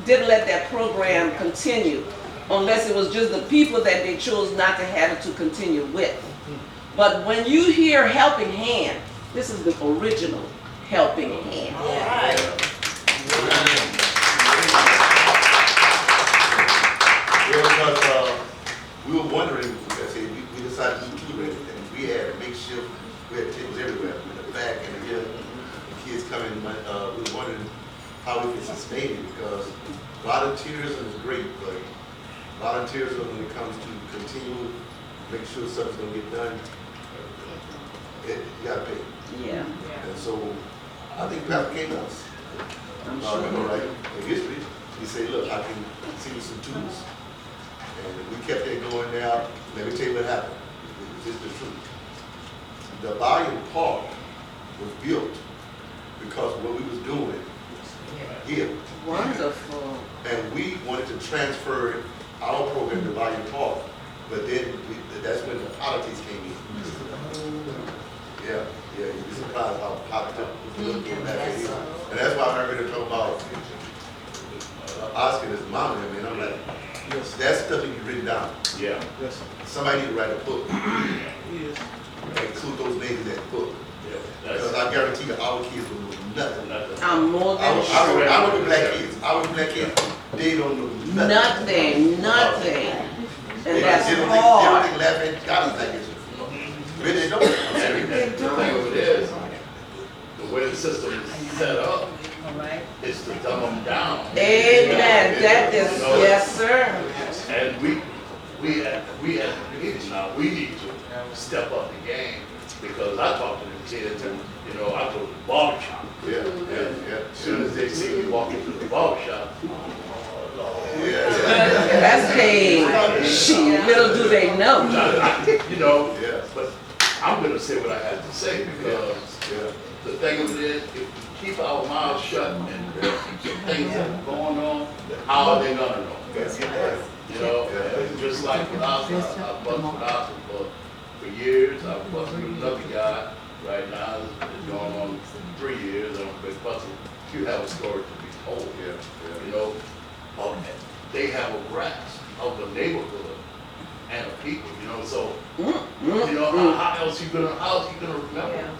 S1: didn't let that program continue unless it was just the people that they chose not to have it to continue with. But when you hear Helping Hand, this is the original Helping Hand.
S3: Yeah, because we were wondering, I say, we decided to do tutoring, and we had a makeshift, we had tables everywhere, in the back and here, the kids coming, we were wondering how we could sustain it, because volunteerism is great, but volunteerism when it comes to continue, make sure something's gonna get done, you gotta pay.
S1: Yeah.
S3: And so, I think Pastor came to us.
S1: I'm
S3: I remember,
S1: sure.
S3: right, in history, he said, look, I can see you some tools. And we kept that going now. Let me tell you what happened. This is the truth. The volume park was built because of what we was doing here.
S1: Wonderful.
S3: And we wanted to transfer our program to volume park, but then that's when the politics came in. Yeah, you'd be surprised how politics was looking back at here. And that's why I heard her talk about Oscar and his mama, and I'm like, that stuff needs to be written down.
S11: Yeah.
S3: Somebody need to write a book.
S8: Yes.
S3: Include those names in that book.
S11: Yeah.
S3: Because I guarantee you, our kids will know nothing.
S1: I'm more than sure.
S3: I know the black kids. Our black kids, they don't know nothing.
S1: Nothing. And
S3: They
S1: that's
S3: don't
S1: hard.
S3: think Lafayette got us like this. Really, they don't.
S11: And the thing of it is, the way the system is set up, is to dumb them down.
S1: Amen. That is,
S11: You know,
S1: yes, sir.
S11: And we as kids now, we need to step up the game, because I talk to the kids and, I go to the barber shop.
S3: Yeah.
S11: As soon as they see me walk into the barber shop,
S1: That's pain. Shit, little do they know.
S11: but I'm gonna say what I have to say, because the thing of it is, if we keep our mouths shut and the things that are going on, how are they gonna know? And just like with Oscar, I've worked with Oscar for years. I've worked with another guy right now, it's going on 3 years, and I'm been fussing. You have a story to be told. They have a grasp of the neighborhood and the people, so, how else you gonna remember?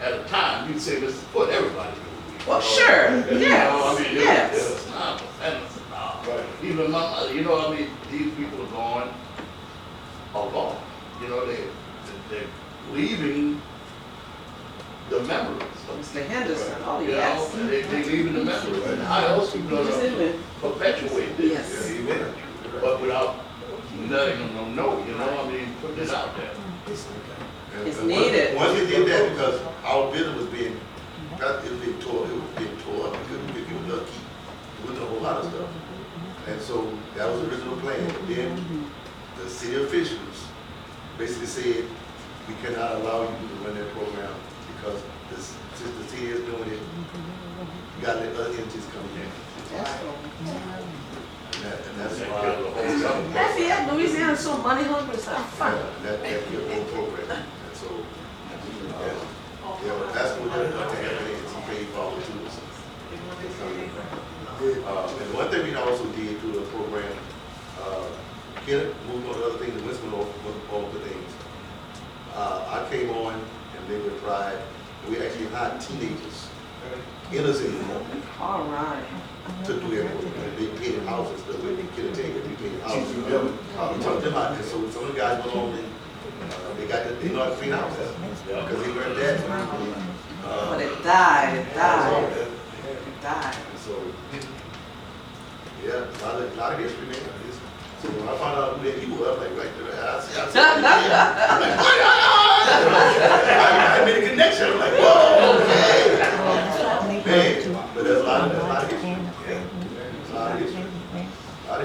S11: At a time, you'd say, Mr. Put, everybody knew.
S1: Well, sure. Yes. Yes.
S11: It's not, and it's not. Even my mother, these people are going along. They're leaving the memories.
S1: Mr. Henderson, oh
S11: They're
S1: yes.
S11: leaving the memories. And how else you gonna perpetuate this?
S1: Yes.
S11: But without letting them know, putting it out there.
S1: It's needed.
S3: Once we did that, because our building was being tore up, because we were lucky. We did a whole lot of stuff. And so that was the original plan. But then the city officials basically said, we cannot allow you to run that program, because since the city is doing it, you gotta let other entities come in. And that's why.
S1: Lafayette, Louisiana is so money hungry, so fun.
S3: That killed the whole program. And so, that's what they're going to happen is he paid for all the tools. And one thing we also did through the program, Kenneth moved on to other things, and Winston went over the things. I came on and they were tried, and we actually hired teenagers in the city
S1: All right.
S3: to do their work. They painted houses, but we painted houses. We took them out, and so some of the guys went on and they know how to clean houses, because they learned that.
S1: But it died.
S3: So, yeah, a lot of history, man. So when I found out who that people were, I was like, right there, I see. I'm like, I made a connection. I'm like, whoa, okay. Man, but there's a lot of history.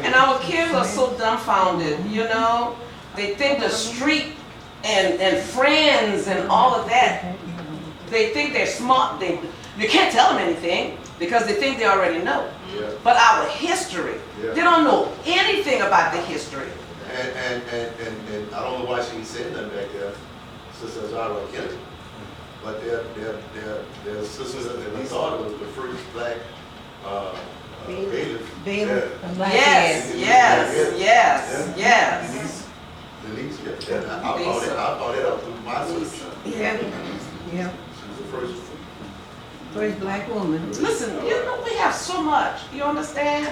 S1: And our kids are so dumbfounded, They think the street and friends and all of that, they think they're smart. You can't tell them anything because they think they already know.
S3: Yeah.
S1: But our history, they don't know anything about the history.
S3: And I don't know why she said nothing back there, Sister Zara Kennedy. but their sisters and his daughter was the first black bailiff.
S5: Bailiff.
S1: Yes, yes, yes, yes.
S3: Denise, yeah, I found that out through my search.
S5: Yeah, yeah,
S3: She was the first.
S5: first black woman.
S1: Listen, you know, we have so much, you understand?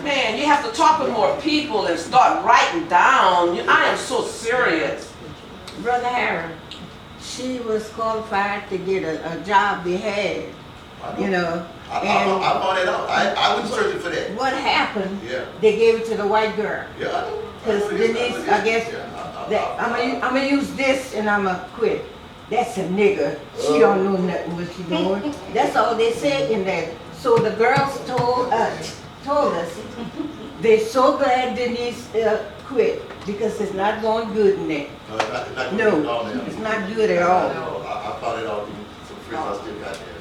S1: Man, you have to talk with more people and start writing down. I am so serious.
S5: Brother Harry, she was qualified to get a job they had, you know.
S3: I found that out. I was searching for that.
S5: What happened,
S3: Yeah.
S5: they gave it to the white girl.
S3: Yeah, I know.
S5: Because Denise, I guess, I'm gonna use this and I'm gonna quit. That's a nigger. She don't know nothing what she doing. That's all they said in there. So the girls told us, they're so glad Denise quit because it's not going good in there. No, it's not good at all.
S3: I found it out in some friends I still got there.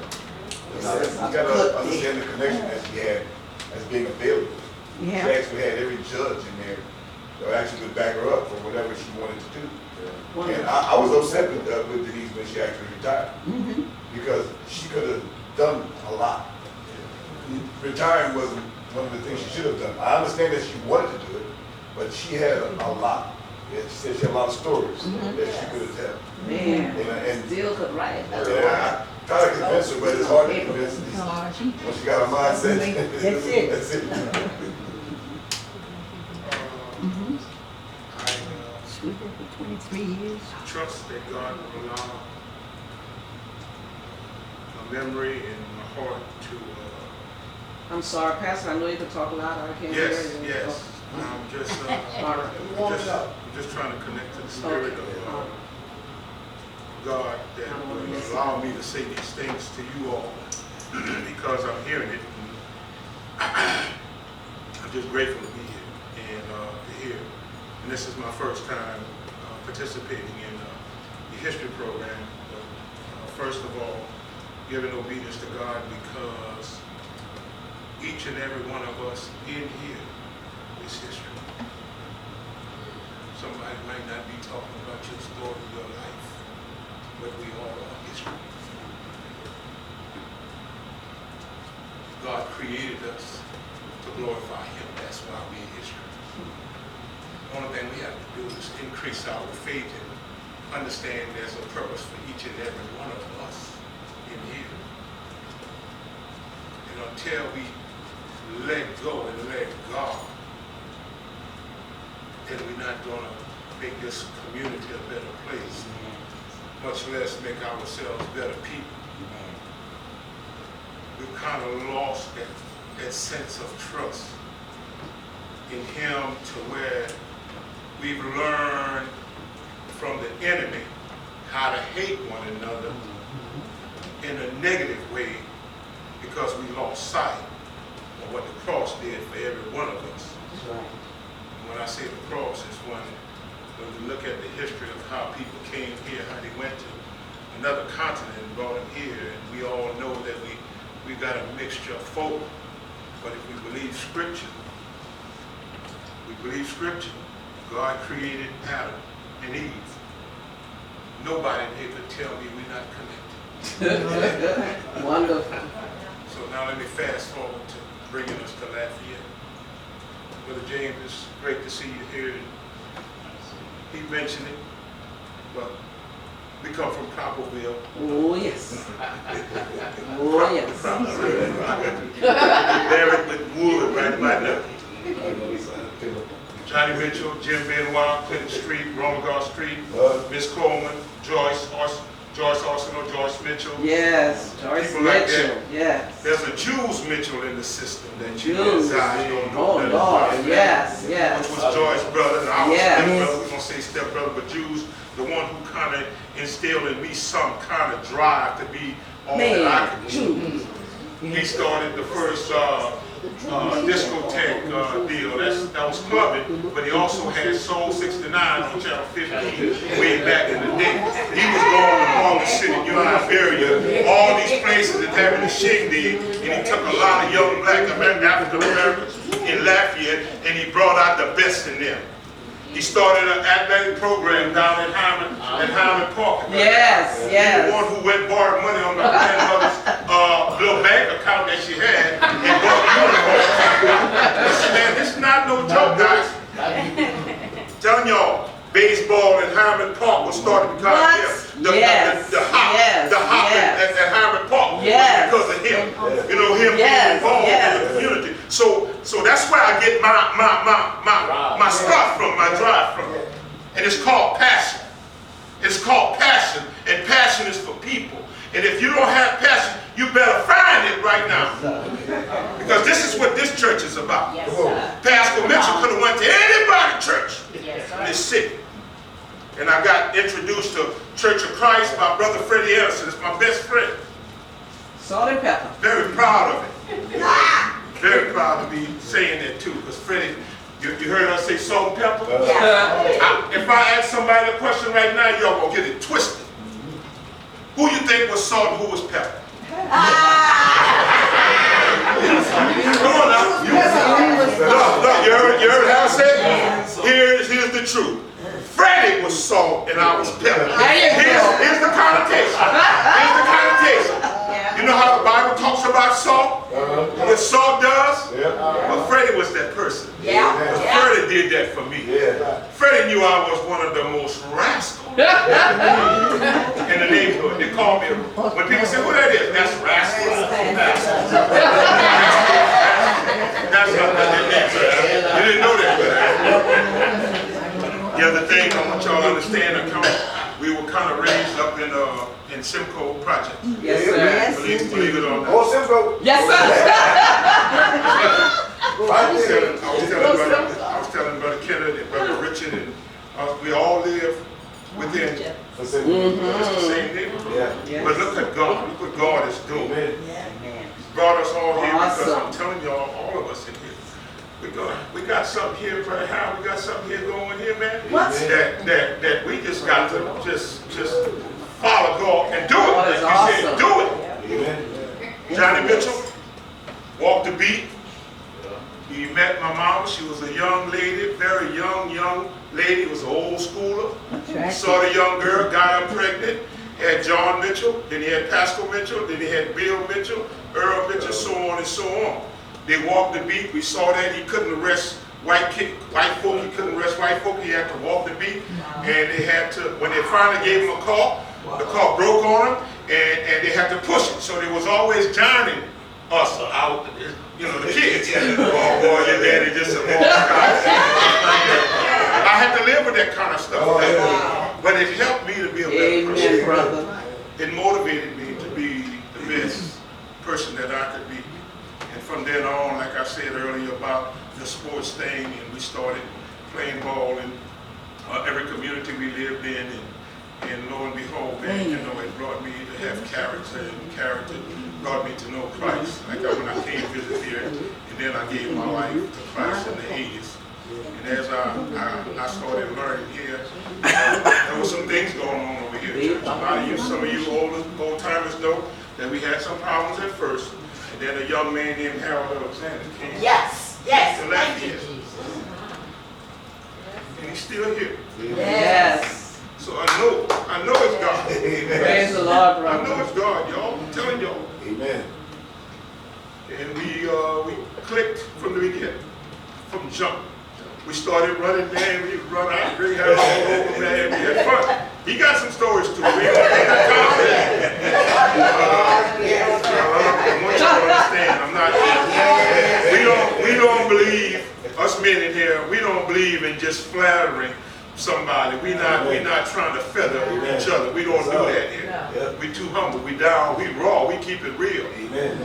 S6: You gotta understand the connection that she had as being a bailiff. She
S5: Yeah.
S6: actually had every judge in there that actually would back her up for whatever she wanted to do. And I was upset with Denise when she actually retired because she could have done a lot. Retiring wasn't one of the things she should have done. I understand that she wanted to do it, but she had a lot. Yeah, she said she had a lot of stories that she could have told.
S1: Man,
S6: And
S1: still could write.
S6: I try to convince her, but it's hard to convince her. Once she got a mindset,
S5: That's it.
S6: That's it.
S5: She was there for 23 years.
S10: Trust that God will allow my memory and my heart to,
S1: I'm sorry, Pastor, I know you can talk louder, I can't hear
S10: yes,
S1: you.
S10: yes. I'm just trying to connect to the spirit of God that will allow me to say these things to you all because I'm hearing it. I'm just grateful to be here and to hear. And this is my first time participating in the history program. But, first of all, giving obedience to God because each and every one of us in here is history. Somebody might not be talking about your story, your life, but we all are history. God created us to glorify Him. That's why we're history. The only thing we have to do is increase our faith and understand there's a purpose for each and every one of us in here. And until we let go and let God, then we're not going to make this community a better place, much less make ourselves better people. We've kind of lost that sense of trust in Him to where we've learned from the enemy how to hate one another in a negative way because we lost sight of what the cross did for every one of us.
S5: That's right.
S10: When I say the cross, is when we look at the history of how people came here, how they went to another continent and brought them here, and we all know that we've got a mixture of folk. But if we believe Scripture, God created Adam and Eve. Nobody here could tell me we're not connected.
S1: Wonderful.
S10: So now let me fast forward to bringing us to Lafayette. Brother James, it's great to see you here. He mentioned it, but we come from Copperville.
S1: Oh, yes. Oh, yes.
S10: Buried with wood right about now. Johnny Mitchell, Jim Benoit, Clinton Street, Romagar Street, Miss Coleman, Joyce Arsenal, Joyce Mitchell.
S1: Yes, Joyce
S10: People like
S1: Mitchell,
S10: that.
S1: yes.
S10: There's a Jules Mitchell in the system that you
S1: Jules.
S10: guys don't know.
S1: Oh,
S10: that
S1: Lord,
S10: about.
S1: yes, yes.
S10: Which was Joyce's brother, and I was
S1: Yes.
S10: stepbrother, we're gonna say stepbrother, but Jules, the one who kind of instilled in me some kind of drive to be all that I could do. He started the first discotheque deal. That was clubbing, but he also had Soul 69 on Channel 15 way back in the day. He was going along the city, Liberia, all these places and having a shindig, and he took a lot of young black African Americans in Lafayette, and he brought out the best in them. He started an athletic program down in Hyman Park.
S1: Yes, yes.
S10: The one who went borrowed money on my grandmother's little bank account that she had and bought uniforms. Listen, man, this is not no joke, guys. Telling y'all, baseball in Hyman Park was started because of him. The hop at Hyman Park was because of him. You know, him being involved in the community. So that's where I get my stuff from, my drive from. And it's called passion. It's called passion, and passion is for people. And if you don't have passion, you better find it right now. Because this is what this church is about.
S12: Yes,
S10: Pastor Mitchell could have went to anybody's church in this city. And I got introduced to Church of Christ by Brother Freddie Anderson. It's my best friend.
S1: Salt and pepper.
S10: Very proud of it. Very proud to be saying that too. Because Freddie, you heard us say salt and pepper? If I ask somebody a question right now, y'all gonna get it twisted. Who you think was salt and who was pepper? Come on now. Look, you heard how I said? Here's the truth. Freddie was salt and I was pepper. Here's the connotation. Here's the connotation. You know how the Bible talks about salt? What salt does? Well, Freddie was that person. Freddie did that for me. Freddie knew I was one of the most rascal in the neighborhood. They called me, when people say, who that is? That's rascal. That's not that name. You didn't know that. The other thing I want y'all to understand, we were kind of raised up in Simcoe Project.
S1: Yes, sir.
S10: Believe it or not.
S6: Oh, Simcoe.
S1: Yes, sir.
S10: I was telling Brother Kenneth and Brother Richard, and we all live within the same neighborhood. But look at God. Look what God is doing. He brought us all here because I'm telling y'all, all of us in here, we got something here, Brother Howard. We got something here going here, man. That we just got to just follow God and do it. Like you said, do it. Johnny Mitchell walked the beat. He met my mama. She was a young lady, very young lady. It was an old schooler. Saw the young girl, got her pregnant. Had John Mitchell, then he had Pascal Mitchell, then he had Bill Mitchell, Earl Mitchell, so on and so on. They walked the beat. We saw that he couldn't arrest white folk. He couldn't arrest white folk. He had to walk the beat. And they had to, when they finally gave him a car, the car broke on him, and they had to push it. So there was always Johnny us out, you know, the kids. Oh boy, your daddy just a I had to live with that kind of stuff. But it helped me to be a better person.
S1: Brother.
S10: It motivated me to be the best person that I could be. And from then on, like I said earlier about the sports thing, and we started playing ball in every community we lived in, and lo and behold, man, you know, it brought me to have character, and character brought me to know Christ. Like when I came visit here, and then I gave my life to Christ in the 80s. And as I started learning here, there were some things going on over here. Some of you old timers know that we had some problems at first. And then a young man named Harold Alexander came.
S5: Yes,
S10: to Lafayette. And he's still here.
S1: Yes.
S10: So I know it's God.
S1: Praise the Lord, brother.
S10: I know it's God, y'all. I'm telling y'all.
S6: Amen.
S10: And we clicked from the beginning, from jump. We started running, man. We run out, bring her all over, man. We had fun. He got some stories too. We don't have I want you to understand. We don't believe, us men in here, we don't believe in just flattering somebody. We're not trying to feather each other. We don't do that here. We too humble. We down. We raw. We keep it real.
S6: Amen.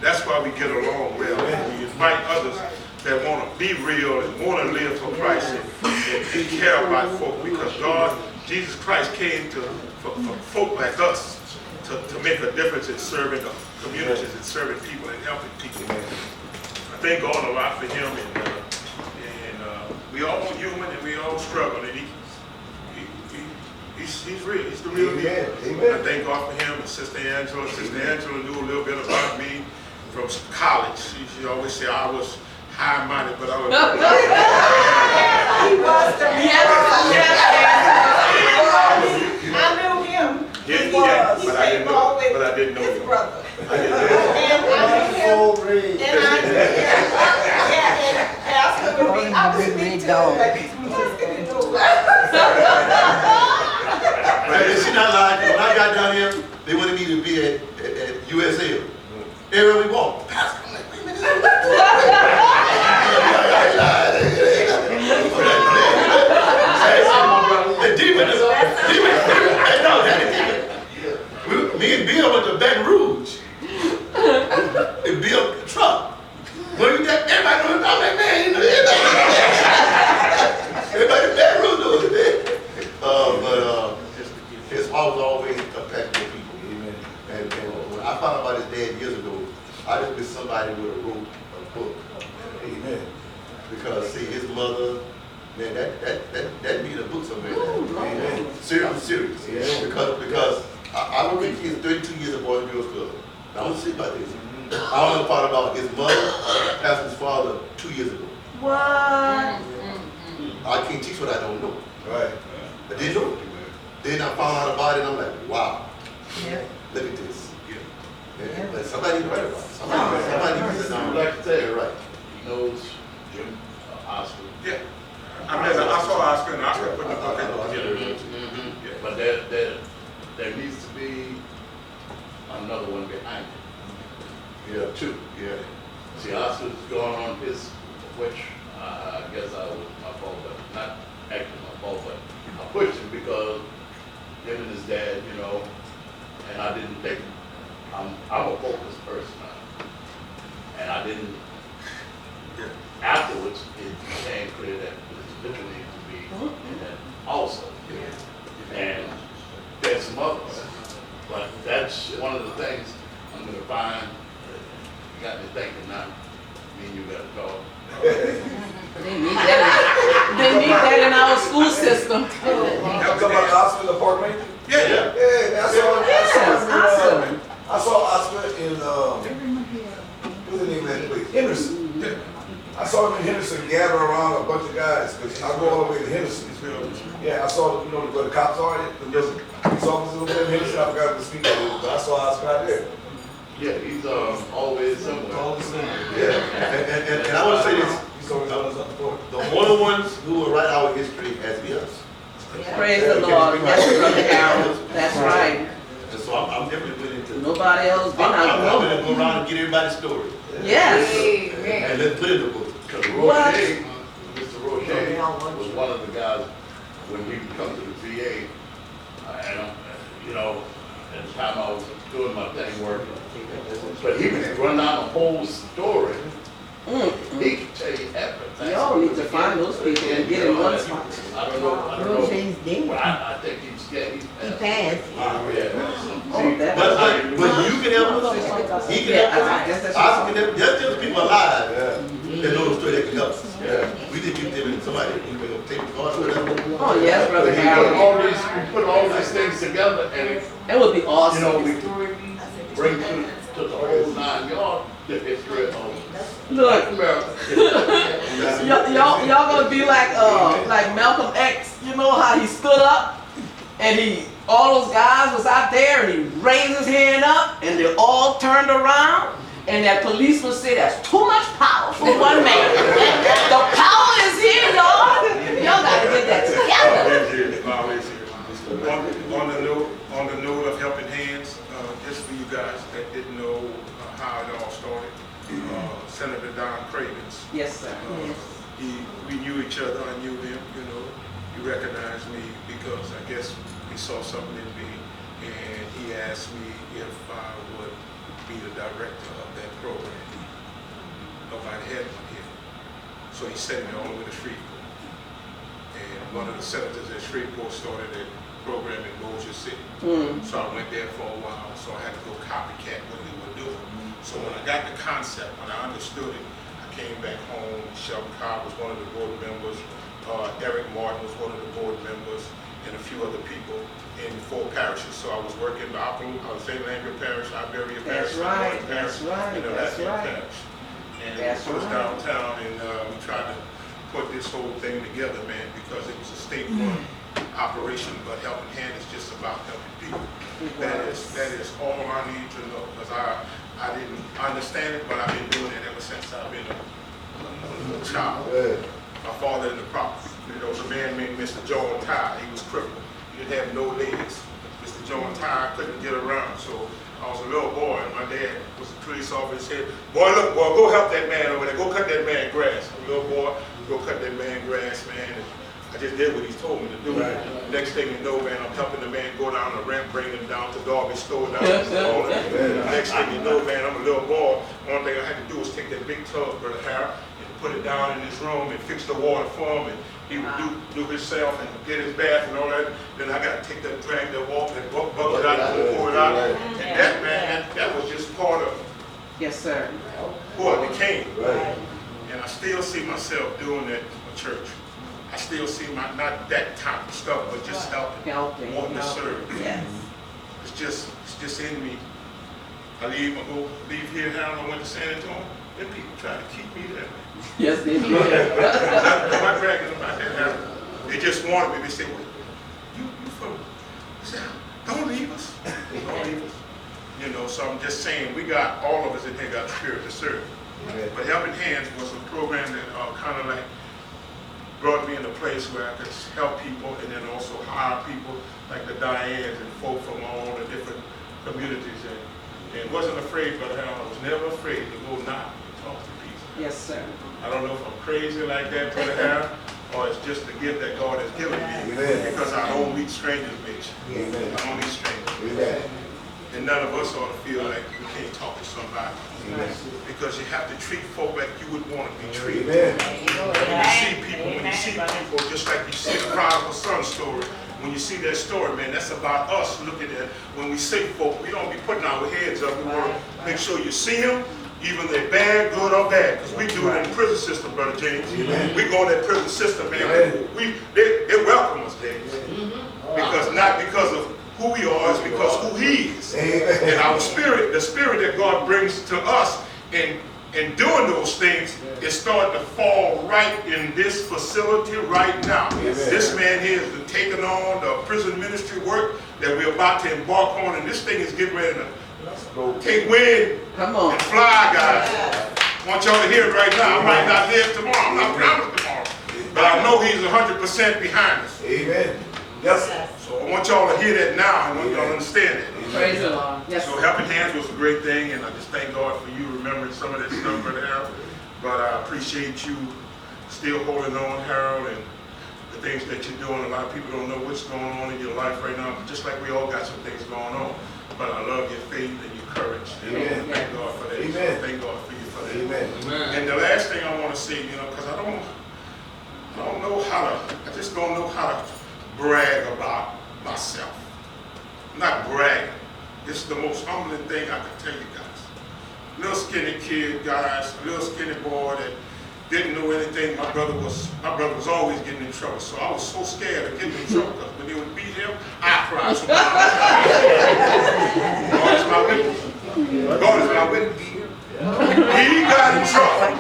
S10: That's why we get along well. We invite others that want to be real and want to live for Christ and care about folk, because God, Jesus Christ came for folk like us to make a difference in serving the communities and serving people and helping people. I thank God a lot for him, and we all human and we all struggle, and he's real. He's the real deal. I thank God for him and Sister Angela. Sister Angela knew a little bit about me from college. She always said I was high-minded, but I was
S5: He was the
S1: Yes,
S5: I knew him.
S10: Yeah,
S5: He was.
S10: but I didn't know, but I didn't know
S5: His
S10: him.
S5: brother.
S10: I didn't know him.
S5: And I knew him. And I knew him. Yeah, and Pastor would be, I was big too, but he didn't know who I
S3: Right, and she not lying. When I got down here, they wanted me to be at USL. Everywhere we walk, Pastor, I'm like, wait a minute. The demon, no, that is demon. Me and Bill went to Baton Rouge. And Bill truck. When you got everybody knows, I'm like, man, you know, everybody in Baton Rouge knows it, man. His heart was always affecting people. Amen. And when I found out about his dad years ago, I just wish somebody would have wrote a book. Amen. Because see, his mother, man, that need a book somewhere. Amen. I'm serious. Yeah. Because I worked with kids 32 years at Boys and Girls Club. Now I want to see about this. I only found about his mother passed his father 2 years ago.
S5: What?
S3: I can't teach what I don't know. Right. I didn't know. Then I found out about it and I'm like, wow.
S5: Yeah.
S3: Look at this. Yeah. But somebody right about it. Somebody needs to know.
S11: Like to tell you,
S3: Right.
S11: he knows Jim Oscar.
S10: Yeah. I saw Oscar and Oscar put the book in.
S11: Yeah. But there needs to be another one behind it.
S3: Yeah.
S11: Two.
S3: Yeah.
S11: See, Oscar's going on his, which I guess I was my fault, but not actually my fault, but I pushed him because him and his dad, you know, and I didn't think, I'm a focused person now. And I didn't, afterwards, it became clear that it's literally to be in that also. And there's some others, but that's one of the things I'm gonna find. You got me thinking now. Me and you gotta talk.
S1: They need that in our school system.
S6: Talk about Oscar the park ranger?
S10: Yeah.
S6: Yeah,
S1: Awesome.
S6: I saw Oscar in, what's the name of that place? Henderson. I saw him in Henderson gathering around a bunch of guys, because I go all the way to Henderson. Yeah, I saw, you know, where the cops are, the police officers over there in Henderson, I forgot to speak of it, but I saw Oscar out there.
S11: Yeah, he's always somewhere.
S6: Always somewhere.
S3: And I want to say this. The only ones who will write our history has been us.
S1: Praise the Lord. Yes, Brother Harold. That's right.
S3: And so I'm definitely willing to.
S1: Nobody else been
S3: I'm
S1: out
S3: willing to go around and get everybody's story.
S1: Yes.
S3: And let's put it in the book.
S11: Because
S1: What?
S11: Mr. Roche was one of the guys, when we would come to the VA, and, you know, at the time I was doing my thing working, but he would run down the whole story. He could tell you everything.
S1: Y'all need to find those people and get in one spot.
S11: I don't know.
S5: Roger's dead.
S11: But I think he's scared.
S5: He passed.
S11: Yeah.
S3: But you can help us. He can help us.
S1: I guess that's
S3: Oscar can help. There's just people alive that know the story that can help us.
S11: Yeah.
S3: We just give them somebody who will take the card or whatever.
S1: Oh, yes, Brother
S11: We
S1: Harold.
S11: put all these things together and,
S1: It would be
S11: you know,
S1: awesome.
S11: we bring to the whole 9 yards the history of
S1: Look,
S11: America.
S1: y'all gonna be like Malcolm X. You know how he stood up and all those guys was out there and he raised his hand up and they all turned around and that policeman said, "That's too much power for one man. The power is here, y'all. Y'all gotta get that together."
S10: Always here. On the note of helping hands, just for you guys that didn't know how it all started, Senator Don Cravens.
S1: Yes, sir.
S10: We knew each other. I knew him. You know, he recognized me because I guess he saw something in me, and he asked me if I would be the director of that program. If I had one here, so he sent me all over to Shreveport, and one of the senators at Shreveport started a program in Bossier City. So I went there for a while, so I had to go copycat what they were doing. So when I got the concept, when I understood it, I came back home. Shelton Cobb was one of the board members. Eric Martin was one of the board members, and a few other people in 4 parishes. So I was working in I was St. Landry Parish, Iberia Parish,
S1: right,
S10: Parish,
S1: that's right,
S10: and the
S1: that's
S10: Lafayette
S1: right.
S10: Parish. And
S1: That's
S10: it was
S1: right.
S10: downtown, and we tried to put this whole thing together, man, because it was a state-run operation, but Helping Hand is just about helping people. That is all I need to know, because I didn't understand it, but I've been doing it ever since I've been a child. My father in the property, there was a man named Mr. John Ty. He was crippled. He didn't have no legs. Mr. John Ty couldn't get around, so I was a little boy, and my dad was a police officer. He said, boy, look, boy, go help that man over there. Go cut that man grass. I'm a little boy, go cut that man grass, man. And I just did what he told me to do. Right. Next thing you know, man, I'm helping the man go down the ramp, bring him down to Darby store. Next thing you know, man, I'm a little boy. One thing I had to do was take that big tub, Brother Harry, and put it down in his room and fix the water for him. And he would do himself and get his bath and all that. Then I got to take that, drag that water and bucket it out and pour it out. And that, man, that was just part of
S1: Yes, sir.
S10: who I became. Right. And I still see myself doing that for church. I still see not that type of stuff, but just helping, wanting to serve.
S1: Yes.
S10: It's just in me. I leave here, Harold, I went to San Antonio, and people try to keep me there.
S1: Yes, they do.
S10: I'm not bragging about that, Harold. They just wanted me. They say, well, you from, I said, don't leave us. Don't leave us. You know, so I'm just saying, we got, all of us in here got the spirit to serve. But Helping Hands was a program that kind of like brought me in a place where I could help people and then also hire people like the Dianes and folk from all the different communities. And wasn't afraid, but I was never afraid to go knock and talk to people.
S1: Yes, sir.
S10: I don't know if I'm crazy like that, Brother Harold, or it's just the gift that God has given me. Because I don't meet strangers, bitch. I don't meet strangers. And none of us ought to feel like we can't talk to somebody. Because you have to treat folk like you would want to be treated. When you see people, just like you see the prodigal son story, when you see that story, man, that's about us looking at, when we see folk, we don't be putting our heads up. We want to make sure you see them, even they're bad, good or bad, because we do it in the prison system, Brother James. We go in that prison system, man. They welcome us, James. Because not because of who we are, it's because who He is. And our spirit, the spirit that God brings to us in doing those things, is starting to fall right in this facility right now. This man here is taking on the prison ministry work that we're about to embark on, and this thing is getting ready to take wind and fly, guys. I want y'all to hear it right now. I might not live tomorrow. I'm not promised tomorrow. But I know He's 100% behind us.
S6: Amen. Yes, sir.
S10: So I want y'all to hear that now and y'all understand it.
S1: Praise the Lord. Yes,
S10: so
S1: sir.
S10: Helping Hands was a great thing, and I just thank God for you remembering some of that stuff, Brother Harold. But I appreciate you still holding on, Harold, and the things that you're doing. A lot of people don't know what's going on in your life right now, just like we all got some things going on. But I love your faith and your courage.
S6: Amen.
S10: Thank God for that.
S6: Amen.
S10: So thank God for you for that.
S6: Amen.
S10: And the last thing I want to say, because I don't know how to, I just don't know how to brag about myself. I'm not bragging. This is the most humbling thing I can tell you guys. Little skinny kid, guys, a little skinny boy that didn't know anything. My brother was always getting in trouble. So I was so scared of getting in trouble because when they would beat him, I cried. So God is my witness. God is my witness. He got in trouble.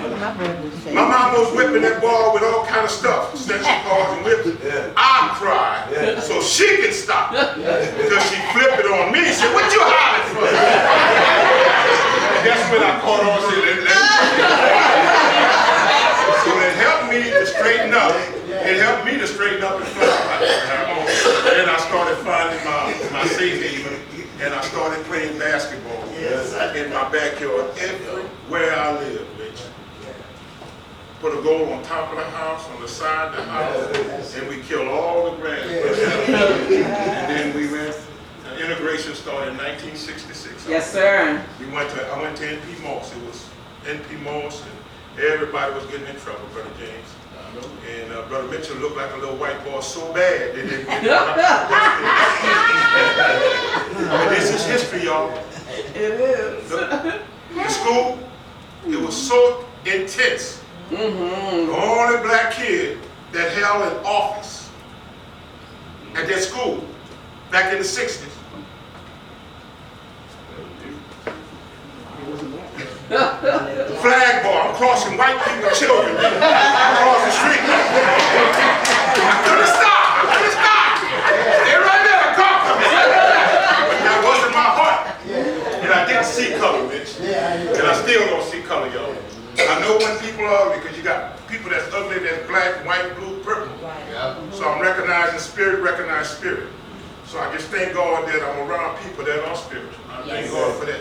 S10: My mom was whipping that ball with all kind of stuff, extension cords and whips. I cried so she could stop because she flipped it on me. She said, "What you hiding for?" And that's when I caught on and said, so it helped me to straighten up. It helped me to straighten up and fly. And I started finding my safe haven. And I started playing basketball in my backyard everywhere I lived, bitch. Put a goal on top of the house, on the side of the house, and we killed all the grass. And then we went, integration started in 1966.
S1: Yes, sir.
S10: I went to NP Moss. It was NP Moss, and everybody was getting in trouble, Brother James. And Brother Mitchell looked like a little white boy so bad they didn't get But this is history, y'all.
S1: It is.
S10: The school, it was so intense. The only black kid that held an office at that school back in the 60s. Flag bar, I'm crossing white people, children, across the street. I couldn't stop. Stay right there, the car coming. But that wasn't my heart. And I didn't see color, Mitch. And I still don't see color, y'all. I know when people are ugly, because you got people that's ugly, that's black, white, blue, purple. So I'm recognizing spirit, recognize spirit. So I just thank God that I'm around people that are spiritual. I thank God for that.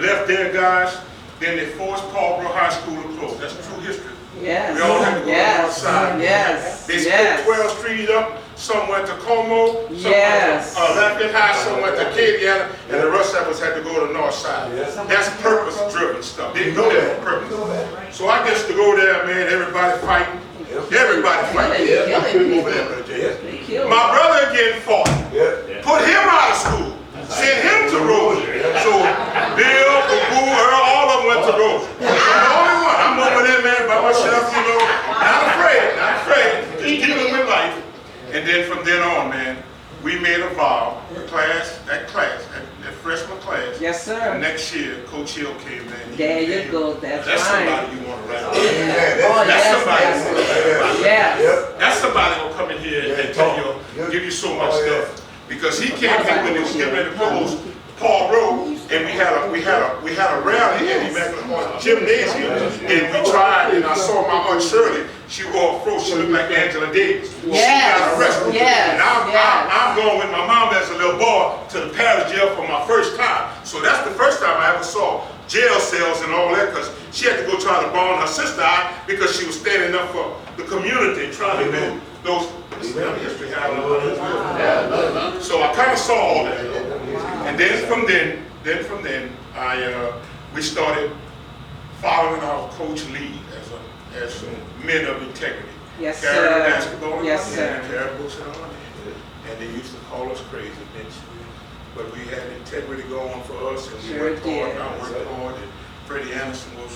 S10: Left there, guys, then they forced Paulboro High School to close. That's true history.
S1: Yes.
S10: We all had to go to the north side.
S1: Yes.
S10: They split 12th Street up. Some went to Como, some went to Lafayette High, some went to Acadiana, and the rest of us had to go to the north side. That's purpose-driven stuff. They didn't go there on purpose. So I guess to go there, man, everybody fighting. Everybody fighting. Over there, Brother Jay. My brother again fought. Put him out of school. Sent him to Rosa. So Bill, Boo, Earl, all of them went to Rosa. I'm the only one. I'm over there, man, by myself, you know. Not afraid. Just dealing with life. And then from then on, man, we made a vow, that freshman class.
S1: Yes, sir.
S10: Next year, Coach Hill came, man.
S1: There you go. That's right.
S10: Somebody you want to write about. That's somebody who'll come in here and tell you, give you so much stuff. Because he came in when he was getting ready to close Paul Road, and we had a rally in the gymnasium, and we tried, and I saw my Aunt Shirley. She wore a fro, she looked like Angela Davis. She got arrested. And I'm going with my mom as a little boy to the parish jail for my first time. So that's the first time I ever saw jail cells and all that, because she had to go try to bond her sister out because she was standing up for the community, trying to do those. History. So I kind of saw all that. And then from then, we started following our coach lead as men of integrity.
S1: Yes,
S10: Carrying
S1: sir.
S10: basketball,
S1: yes, sir.
S10: carrying books in our hand. And they used to call us crazy, bitch. But we had integrity going for us, and we worked hard, and I worked hard. And Freddie Anderson was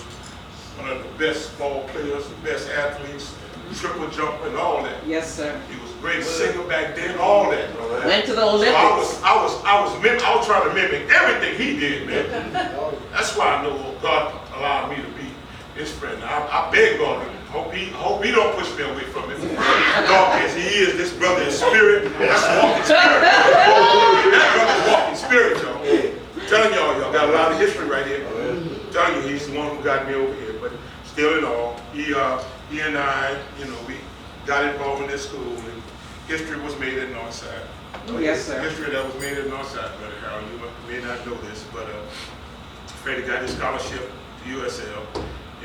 S10: one of the best ball players, the best athletes, triple jumper and all that.
S1: Yes, sir.
S10: He was a great singer back then, all that.
S1: Went to the Olympics.
S10: So I was trying to mimic everything he did, man. That's why I know God allowed me to be his friend. I beg God, hope he don't push me away from it. Dark as he is, this brother is spirit. That's walking spirit. That brother's walking spirit, y'all. I'm telling y'all got a lot of history right here. I'm telling you, he's the one who got me over here. But still in all, he and I, we got involved in this school, and history was made at Northside.
S1: Yes, sir.
S10: History that was made at Northside, Brother Harold. You may not know this, but Freddie got his scholarship to USL,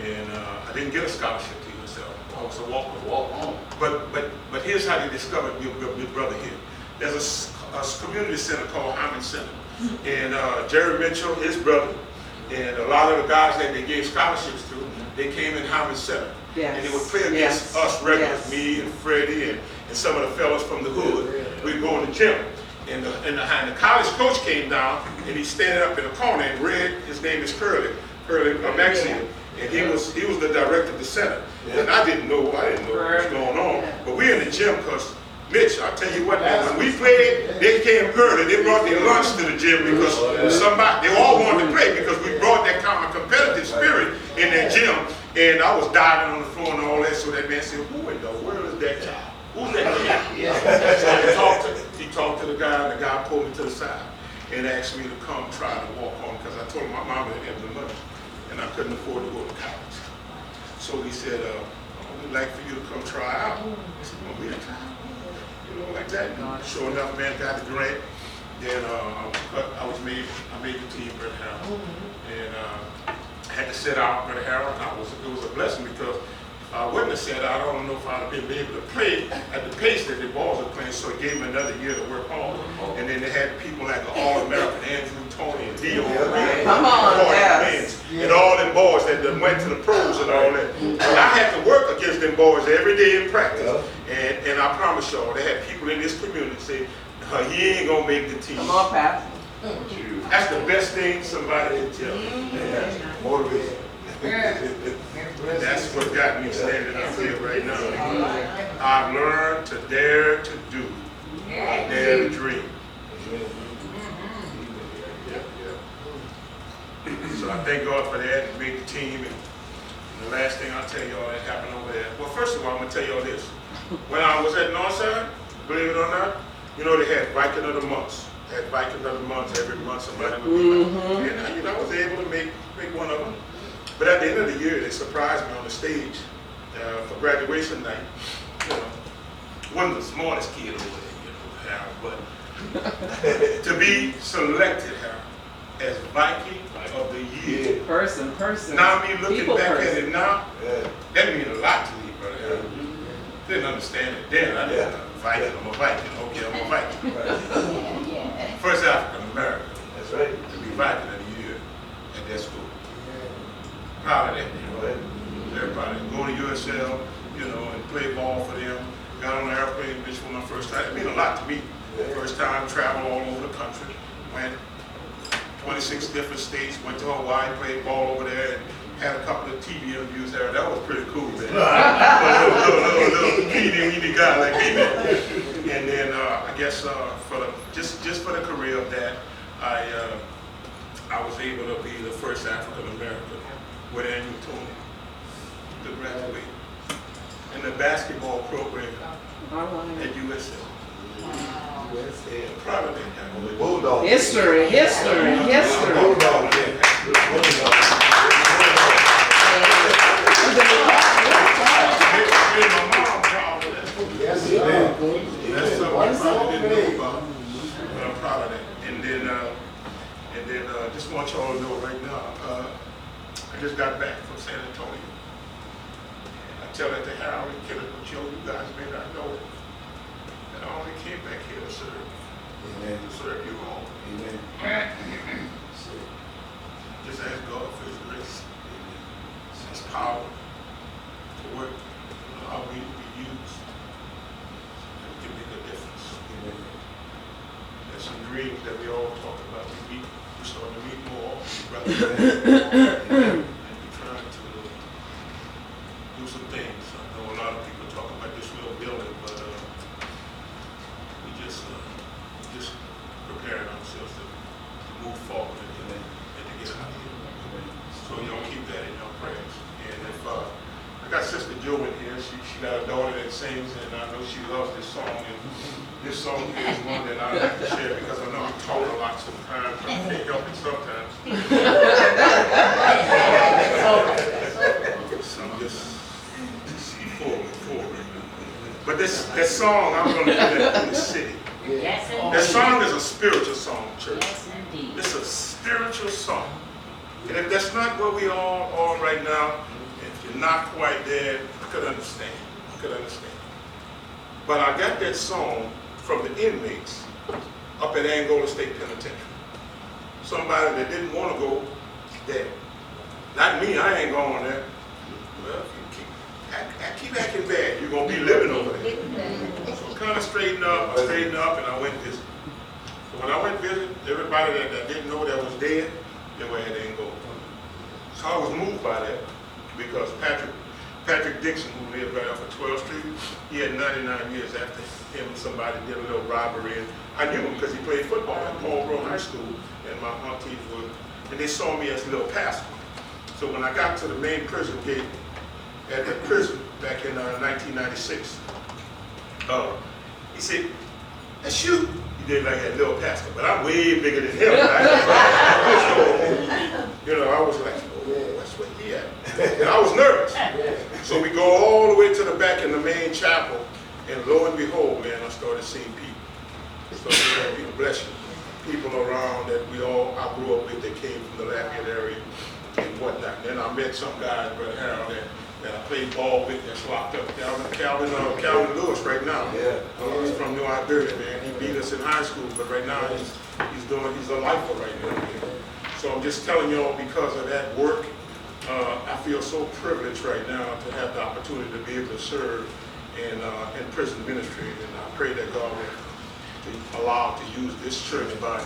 S10: and I didn't get a scholarship to USL. I was a walk-on. But here's how they discovered your brother here. There's a community center called Hyman Center, and Jerry Mitchell, his brother, and a lot of the guys that they gave scholarships to, they came in Hyman Center.
S1: Yes.
S10: And they would play against us regulars, me and Freddie and some of the fellas from the hood. We'd go in the gym. And the college coach came down, and he's standing up in the corner in red. His name is Curly Maxine. And he was the director of the center. And I didn't know what was going on. But we're in the gym because, Mitch, I'll tell you what, man, when we played, they came early. They brought their lunch to the gym because they all wanted to play because we brought that kind of competitive spirit in that gym. And I was diving on the floor and all that, so that man said, who in the world is that child? Who's that kid? So he talked to the guy, and the guy pulled me to the side and asked me to come try to walk on because I told him my mom didn't have the money and I couldn't afford to go to college. So he said, we'd like for you to come try out. I said, well, we a try. Like that. Sure enough, man, got the grant. Then I made the team, Brother Harold. And I had to sit out, Brother Harold. It was a blessing because if I wouldn't have sat out, I don't know if I'd have been able to play at the pace that the boys were playing. So it gave me another year to work hard. And then they had people like the All-American Andrew, Tony, and Dio.
S1: Come on, yes.
S10: And all them boys that went to the pros and all that. And I had to work against them boys every day in practice. And I promise y'all, they had people in this community say, he ain't gonna make the team.
S1: Come on, Pat.
S10: That's the best thing somebody can tell me. Motivation. That's what got me standing up here right now. I've learned to dare to do. I dare to dream. So I thank God for that. Made the team. And And the last thing I'll tell y'all that happened over there. Well, first of all, I'm gonna tell y'all this. When I was at Northside, believe it or not, you know they had Viking of the Months. They had Viking of the Months every month. Somebody would be like, and you know, I was able to make one of them. But at the end of the year, they surprised me on the stage for graduation night. You know, wasn't the smartest kid over there, you know, Harold, but to be selected, Harold, as Viking of the Year.
S1: Person.
S10: Now me looking
S1: People
S10: back
S1: person.
S10: at it now, that mean a lot to me, brother Harold. Didn't understand it then. I didn't know. Viking, I'm a Viking. Okay, I'm a Viking. First African American.
S6: That's right.
S10: To be Viking of the Year at that school. Proud of that, you know. Everybody go to USL, you know, and play ball for them. Got on the airplane, which was my first time. It mean a lot to me. First time, travel all over the country. Went 26 different states, went to Hawaii, played ball over there, and had a couple of TV interviews there. That was pretty cool, man. little teeny guy like me, man. And then I guess for the just for the career of that, I was able to be the first African American with annual tuning to graduate in the basketball program at USL. Yeah, proud of that.
S6: Bulldog.
S1: History.
S6: Bulldog.
S10: My mom proud of that.
S6: Yes,
S10: That's something I probably didn't know about, but I'm proud of that. And then just want y'all to know right now, I just got back from San Antonio. And I tell that to Harold and Kenneth, but you guys may not know that I only came back here to serve.
S6: Amen.
S10: To serve you all.
S6: Amen.
S10: Just ask God for His grace, His power to work, how we use, and we can make a difference.
S6: Amen.
S10: There's some dreams that we all talk about. We're starting to meet more, and we're trying to do some things. I know a lot of people talk about this little building, but we just preparing ourselves to move forward and to get out of here. So y'all keep that in your prayers. And if I got Sister Jo in here, she got a daughter that sings, and I know she loves this song. And this song is one that I like to share because I know I talk a lot sometimes, but I can't help it sometimes. So I'm just forward. But that song, I'm going to do that in the city.
S7: Yes,
S10: That song is a spiritual song, church.
S7: Yes, indeed.
S10: It's a spiritual song. And if that's not where we all are right now, if you're not quite there, I could understand. But I got that song from the inmates up at Angola State Penitentiary. Somebody that didn't want to go there. Not me, I ain't going there. Well, if you keep acting bad, you're going to be living over there. So I kind of straightened up, and I went visit. So when I went visit, everybody that didn't know that was dead, they were at Angola. So I was moved by that because Patrick Dixon, who lived right off of 12th Street, he had 99 years after him and somebody did a little robbery. And I knew him because he played football at Paulboro High School, and my aunties would, and they saw me as a little pastor. So when I got to the main prison gate at the prison back in 1996, he said, "That's you." He did like that little pastor, but I'm way bigger than him. Right? So, you know, I was like, "Oh, that's what he had," and I was nervous. So we go all the way to the back in the main chapel, and lo and behold, man, I started seeing people. So people, bless you, people around that I grew up with that came from the Lafayette area and whatnot. And then I met some guys, Brother Harold, that I played ball with that's locked up. Calvin Lewis right now. Yeah. He's from New Iberia, man. He beat us in high school, but right now he's a lifer right now. Man. So I'm just telling y'all, because of that work, I feel so privileged right now to have the opportunity to be able to serve in prison ministry, and I pray that God will allow to use this church body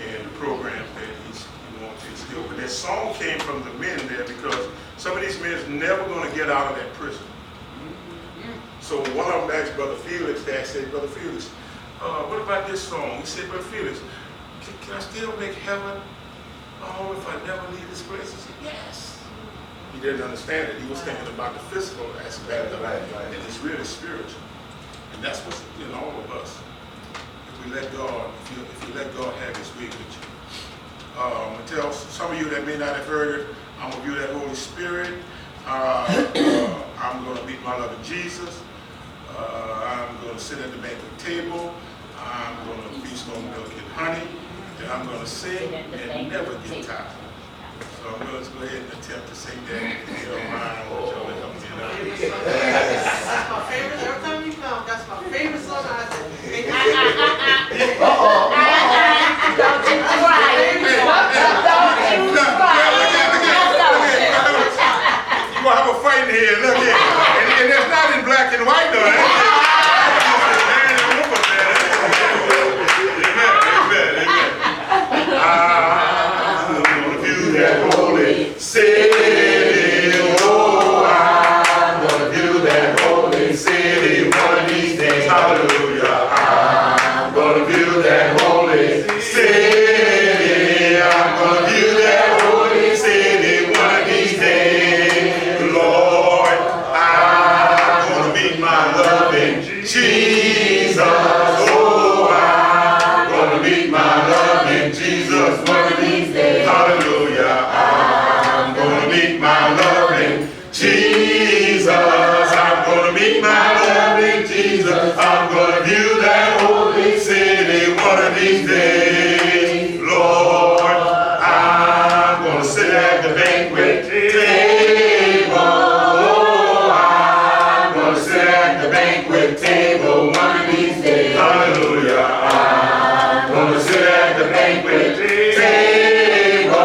S10: and the program that He wants to instill. But that song came from the men there because some of these men is never going to get out of that prison. So one of them asked Brother Felix, that said, "Brother Felix, what about this song?" He said, "Brother Felix, can I still make heaven if I never leave this place?" I said, "Yes. he didn't understand it. He was thinking about the physical aspect of it, and it's really spiritual. And that's what's in all of us. If we let God, if you let God have His way with you. Tell some of you that may not have heard it, I'm going to view that Holy Spirit. I'm going to meet my loving Jesus. I'm going to sit at the banquet table. I'm going to feast on milk and honey. And I'm going to sing and never get tired. So I'm going to go ahead and attempt to sing that. If you don't mind, I want y'all to help me out.
S8: That's my favorite. Every time you come, that's my favorite song I sing.
S7: Don't you cry. Don't you cry.
S10: You're going to have a fight in here. Look here. And it's not in black and white, though. I'm gonna view that holy city. Oh, I'm gonna view that holy city one of these days. Hallelujah. I'm gonna view that holy city. I'm gonna view that holy city one of these days. Lord, I'm gonna meet my loving Jesus. Oh, I'm gonna meet my loving Jesus one of these days. Hallelujah. I'm gonna meet my loving Jesus. I'm gonna meet my loving Jesus. I'm gonna view that holy city one of these days. Lord, I'm gonna sit at the banquet table. Oh, I'm gonna sit at the banquet table one of these days. Hallelujah. I'm gonna sit at the banquet table.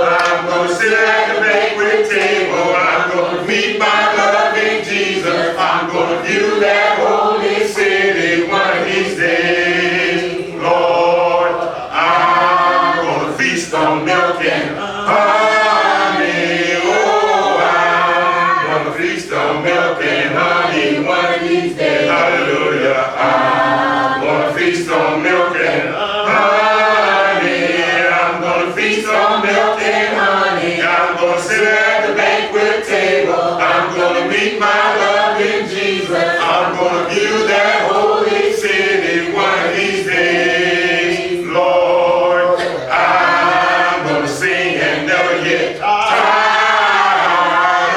S10: I'm gonna sit at the banquet table. I'm gonna meet my loving Jesus. I'm gonna view that holy city one of these days. Lord, I'm gonna feast on milk and honey. Oh, I'm gonna feast on milk and honey one of these days. Hallelujah. I'm gonna feast on milk and honey. I'm gonna feast on milk and honey. I'm gonna sit at the banquet table. I'm gonna meet my loving Jesus. I'm gonna view that holy city one of these days. Lord, I'm gonna sing and never get tired.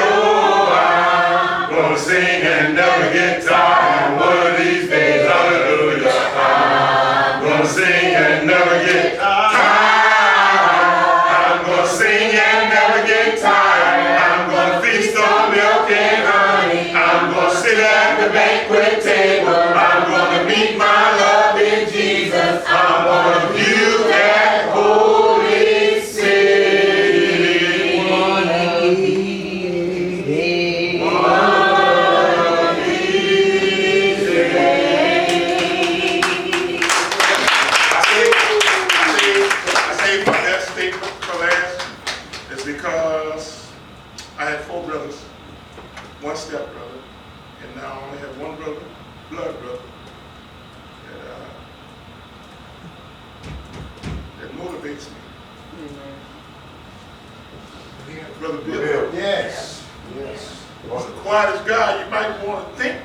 S10: Oh, I'm gonna sing and never get tired one of these days. Hallelujah. I'm gonna sing and never get tired. I'm gonna sing and never get tired. I'm gonna feast on milk and honey. I'm gonna sit at the banquet table. I'm gonna meet my loving Jesus. I'm gonna view that holy city one of these days. One of these days. I say my last statement for last is because I had 4 brothers, 1 stepbrother, and now I only have 1 brother, blood brother, that motivates me. Brother Bill.
S3: Yes. Yes.
S10: He's the quietest guy you might want to think.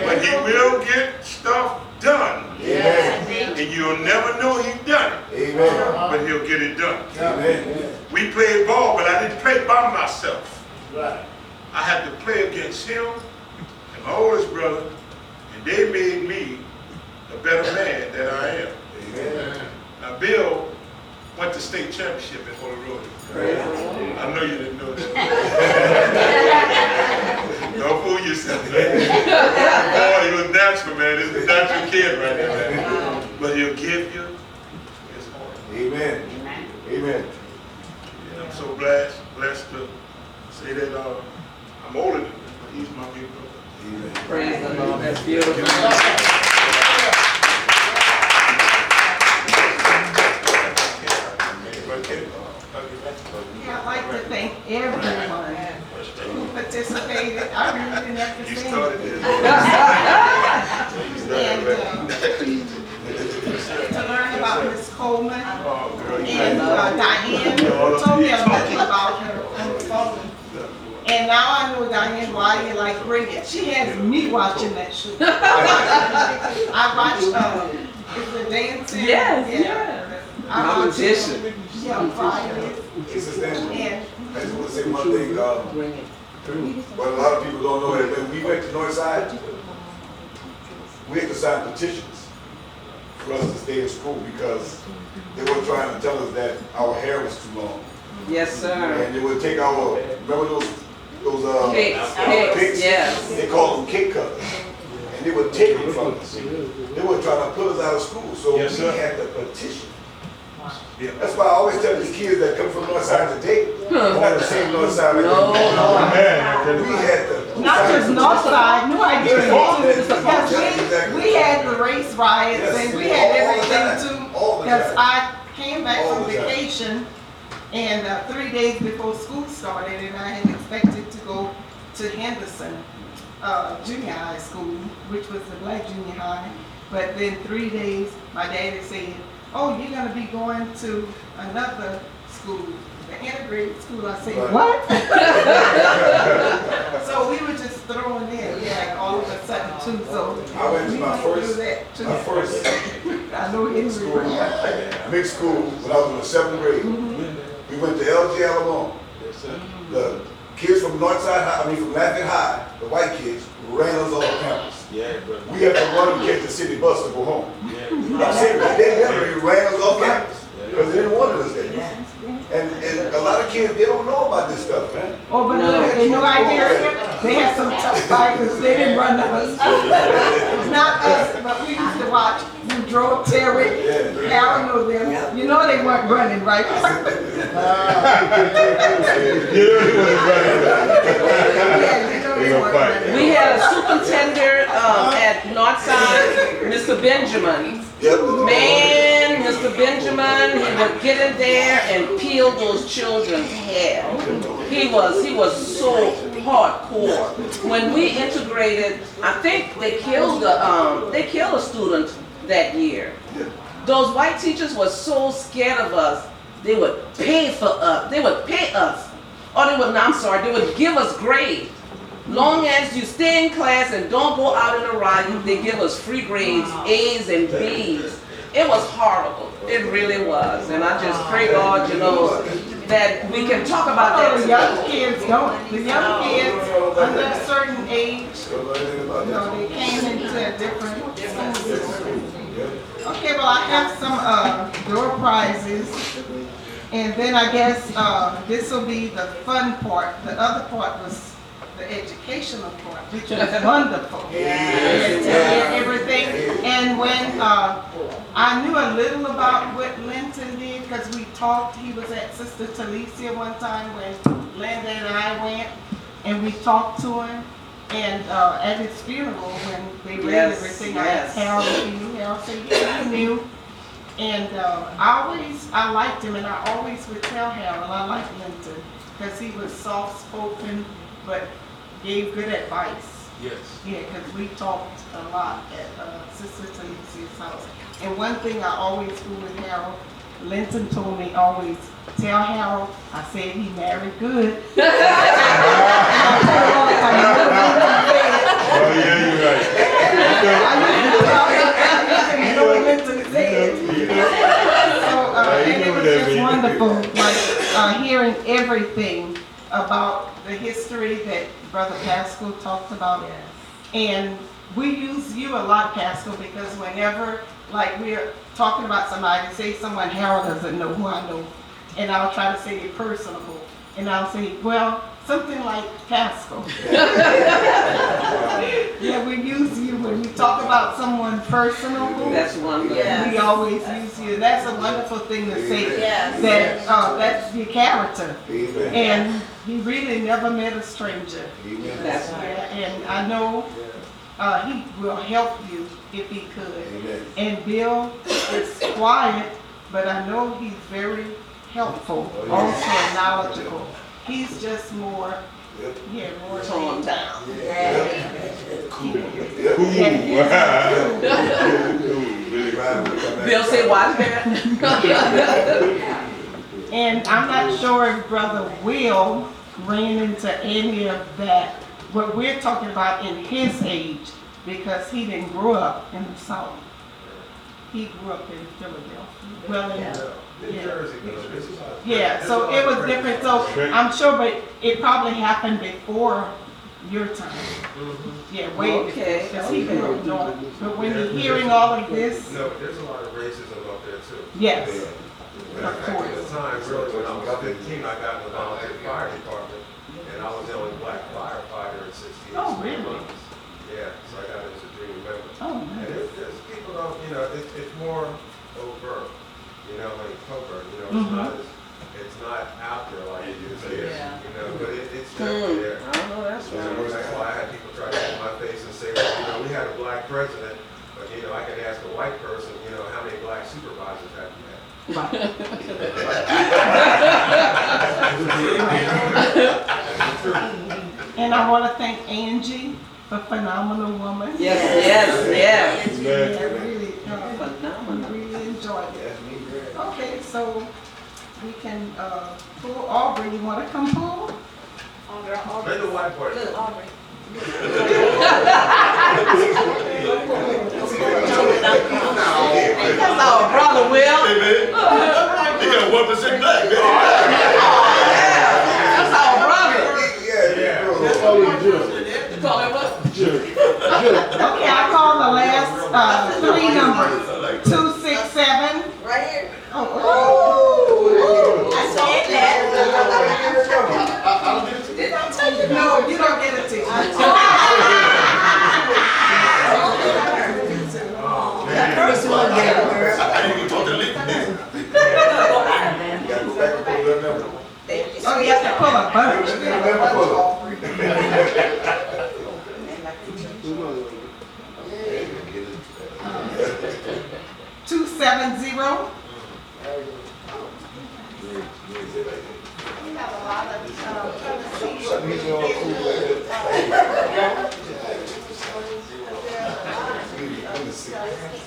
S10: But he will get stuff done.
S3: Amen.
S10: And you'll never know he done it.
S3: Amen.
S10: But he'll get it done.
S3: Amen.
S10: We played ball, but I didn't play by myself.
S3: Right.
S10: I had to play against him and my oldest brother, and they made me a better man than I am.
S3: Amen.
S10: Now, Bill went to state championship at Holy Road. I know you didn't know that. Don't fool yourself. Boy, he was natural, man. He's a natural kid right there, man. But he'll give you his heart.
S3: Amen. Amen.
S10: And I'm so blessed to say that I'm older than him, but he's my big brother.
S3: Amen.
S1: Praise the Lord. That's beautiful.
S9: I'd like to thank everyone who participated. I really didn't have to
S10: You
S9: sing.
S10: started this.
S9: And to learn about Miss Coleman
S10: Oh, girl, you
S9: and Diane.
S8: All of
S7: told me a
S8: you.
S7: little about her on the phone. And now I know, Diane, why you like Bridget. She has me watching that show. I watched, is it dancing?
S1: Yes,
S7: Yeah.
S1: My
S7: I watched it
S1: magician.
S7: on Friday.
S6: Sister Angela,
S7: And
S6: I just want to say one thing,
S1: Bring it.
S6: what a lot of people don't know is when we went to Northside, we had to sign petitions for us to stay in school because they were trying to tell us that our hair was too long.
S1: Yes, sir.
S6: And they would take our, remember those
S1: Cakes,
S6: picks?
S1: yes.
S6: They called them cake cutters. And they would take them from us. They were trying to put us out of school, so
S10: Yes,
S6: we
S10: sir.
S6: had to petition. That's why I always tell these kids that come from Northside today, it's not the same Northside like
S1: No.
S6: that. We had to.
S7: not just Northside, New Idea too. Because
S6: Exactly.
S7: we had the race riots
S6: Yes,
S7: and we had
S6: all the
S7: everything
S6: time.
S7: too.
S6: All the
S7: Because
S6: time.
S7: I came back
S6: All
S7: from
S6: the time.
S7: vacation and 3 days before school started and I had expected to go to Henderson Junior High School, which was the black junior high. But then 3 days, my daddy said, oh, you're gonna be going to another school, the integrated school. I said,
S6: Right.
S7: what? So we were just thrown in, like all of a sudden too, so.
S6: I went to
S7: we
S6: my
S7: didn't do
S6: first-
S7: that, too.
S6: My first
S7: I know Henry.
S6: school, mixed school, when I was in the 7th grade. We went to LG Alabama. The kids from Northside, from Lafayette High, the white kids, ran us off campus.
S10: Yeah, brother.
S6: We had to run and catch the city bus to go home.
S10: Yeah.
S6: I'm serious, they literally ran us off campus because they didn't want us there. And a lot of kids, they don't know about this stuff, man.
S7: Oh, but
S1: No.
S7: look, in New Iberia, they had some tough fighters, they didn't run us. Not us, but we used to watch, you drove Terry, Harold knew them, you know they weren't running, right? Yeah, you know they weren't running.
S1: We had a superintendent at Northside, Mr. Benjamin. Man, Mr. Benjamin, he would get in there and peel those children's hair. He was so hardcore. When we integrated, I think they killed a student that year. Those white teachers were so scared of us, they would pay for us. They would pay us. Or they would give us grades. Long as you stay in class and don't go out in the riot, they give us free grades, A's and B's. It was horrible. It really was. And I just pray God, that we can talk about
S7: Oh,
S1: that
S7: the young
S1: together.
S7: kids don't. The young kids under a certain age, they came into a different school system. Okay, well, I have some door prizes. And then I guess this will be the fun part. The other part was the educational part, which was wonderful. Yeah, everything. And when I knew a little about what Linton did, because we talked, he was at Sister Talicia one time when Linda and I went, and we talked to him. And at his funeral, when they read
S1: Yes,
S7: everything,
S1: yes.
S7: I asked Harold, Harold said, yeah, he knew. And I liked him, and I always would tell Harold I liked Linton, because he was soft-spoken, but gave good advice.
S10: Yes.
S7: Yeah, because we talked a lot at Sister Talicia's house. And one thing I always do with Harold, Linton told me always, tell Harold, I said he married good.
S10: Oh, yeah, you're right.
S7: You know what Linton said. So, and it was just wonderful, like, hearing everything about the history that Brother Pascal talked about. And we use you a lot, Pascal, because whenever, like, we're talking about somebody, say someone Harold doesn't know who I know, and I'll try to say it personable, and I'll say, well, something like Pascal. Yeah, we use you when we talk about someone personal.
S1: That's wonderful.
S7: We always use you. That's a wonderful thing to say.
S5: Yes.
S7: That that's your character. And he really never met a stranger.
S1: That's
S7: Yeah, and I know he will help you if he could. And Bill is quiet, but I know he's very helpful, also knowledgeable. He's just more, more
S1: Torn down.
S6: Really glad we come back.
S1: Bill say, watch that.
S7: And I'm not sure if Brother Will ran into any of that, what we're talking about in his age, because he didn't grow up in the South. He grew up in Philadelphia. Well, yeah, so it was different, so I'm sure, but it probably happened before your time. Yeah, way before, because he grew up north. But when you're hearing all of this,
S14: No, but there's a lot of racism up there too.
S7: yes,
S14: Matter of fact, at the time, really, when I was 15, I got in the volunteer fire department, and I was the only black firefighter in 68.
S7: Oh, really?
S14: Yeah, so I got into junior member.
S7: oh,
S14: And
S7: nice.
S14: there's people don't, it's more overt, like covert, it's not out there like it is here, but it's definitely there.
S1: I don't know, that's right.
S14: That's why I had people try to get in my face and say, well, we had a black president, but I could ask a white person, how many black supervisors have you had?
S7: And I want to thank Angie, a phenomenal woman.
S1: Yes.
S7: Yeah, really, phenomenal. Really enjoyed it. Okay, so we can pull Aubrey. You want to come pull?
S14: Let the white part.
S1: That's our brother Will.
S3: Hey, man. They got 1% black, man.
S1: That's our brother.
S7: Okay, I call the last three numbers. 267.
S5: Right here.
S7: Oh,
S5: I said that.
S7: no, you don't get it to you.
S5: First one,
S3: I didn't even talk to Lee.
S7: Oh, you have to pull a bunch. 270. We have a lot of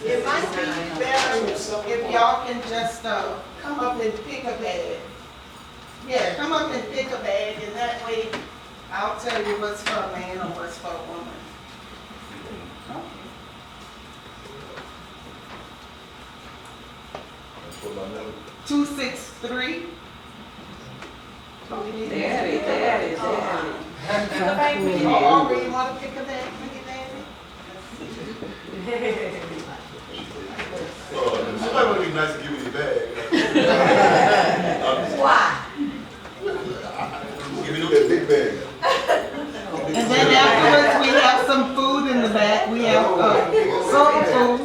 S7: it might be better if y'all can just come up and pick a bag. Yeah, come up and pick a bag, and that way I'll tell you what's for a man or what's for a woman. 263.
S1: Daddy.
S7: Aubrey, you want to pick a bag for your daddy?
S3: Somebody would be nice to give me the bag.
S5: Why?
S3: Give me that big bag.
S7: And then afterwards, we have some food in the back. We have soul food.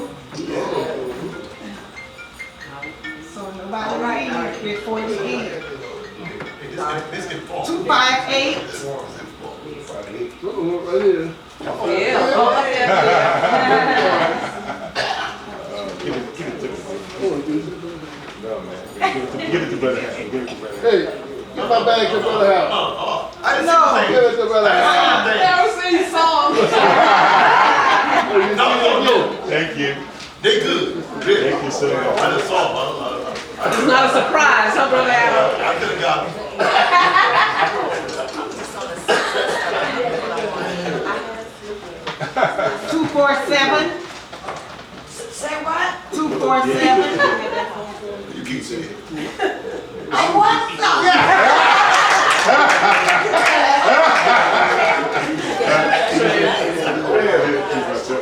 S7: So nobody leave before you eat. 258.
S15: Give it to brother. Hey, give my bag to brother house.
S7: No.
S15: Give it to brother house.
S1: Never seen you song.
S3: No.
S15: Thank you.
S3: They good. Really.
S15: Thank you, sir.
S3: I just saw them.
S1: It's not a surprise, huh, Brother Adam?
S3: I could have got them.
S7: 247.
S5: Say what?
S7: 247.
S3: You keep saying it.
S5: I want some. I want some.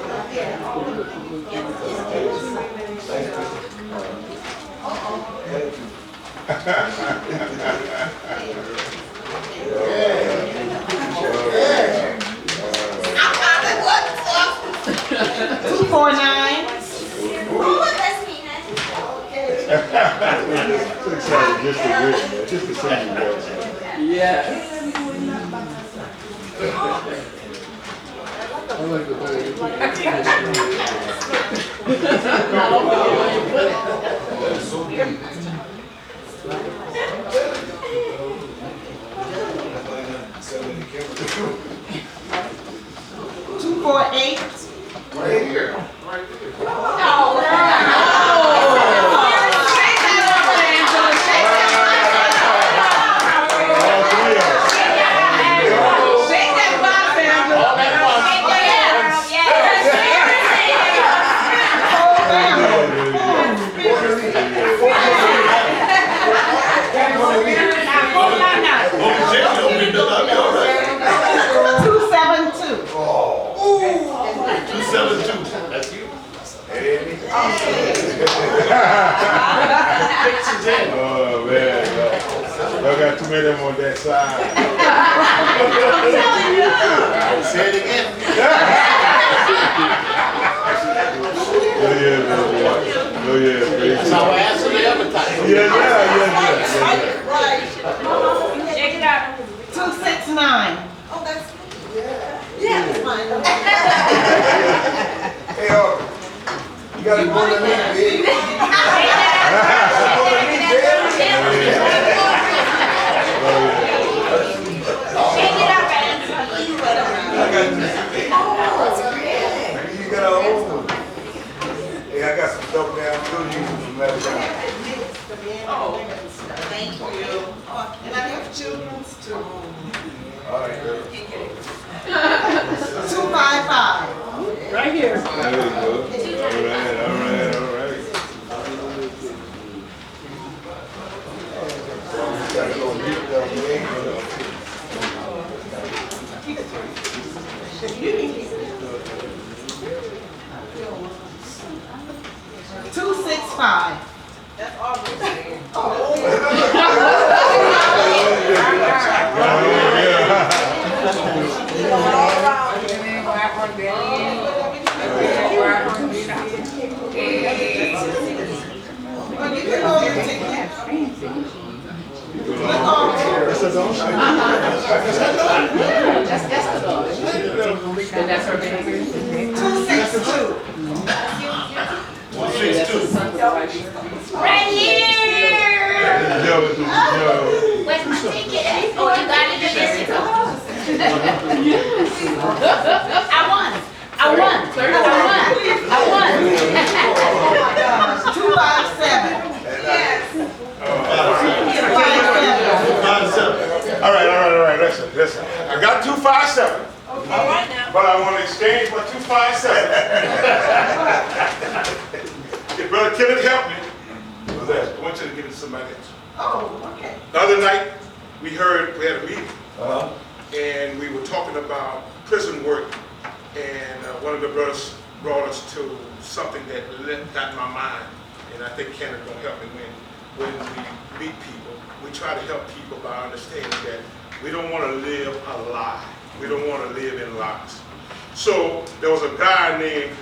S7: 249.
S15: So excited just to win, just to see you guys.
S1: Yes.
S15: I like the bag.
S7: 248.
S15: Right here.
S1: Oh,
S15: met him on that side.
S11: Say it again.
S15: Oh yeah, man. Oh yeah, praise
S11: That's how I answer the advertising.
S15: Yeah.
S12: Check it out.
S7: 269.
S2: Oh, that's me.
S5: Yeah.
S2: That's mine.
S6: Hey, you gotta go to the next big. You got a old one. Hey, I got some stuff there. I'm still using from last time.
S2: Thank you.
S7: And I have children's too.
S6: All right, girl.
S7: 255.
S1: Right here.
S15: There you go. All right.
S6: Gotta go meet them, man.
S7: 265.
S2: That's all we're saying.
S1: And that's her baby.
S7: 262.
S4: Right here!
S15: Yo.
S4: Where's my ticket? Oh, you got it in Mexico. I won.
S7: 257.
S2: Yes.
S15: All right. Listen. I got 257.
S2: All right now.
S15: But I want to exchange for 257. If Brother Kenneth help me, I want you to give it to somebody else.
S7: Oh, okay.
S15: The other night, we had a meeting, and we were talking about prison work, and one of the brothers brought us to something that got in my mind, and I think Kenneth gonna help me when we meet people. We try to help people by understanding that we don't want to live a lie. We don't want to live in lies. So there was a guy named,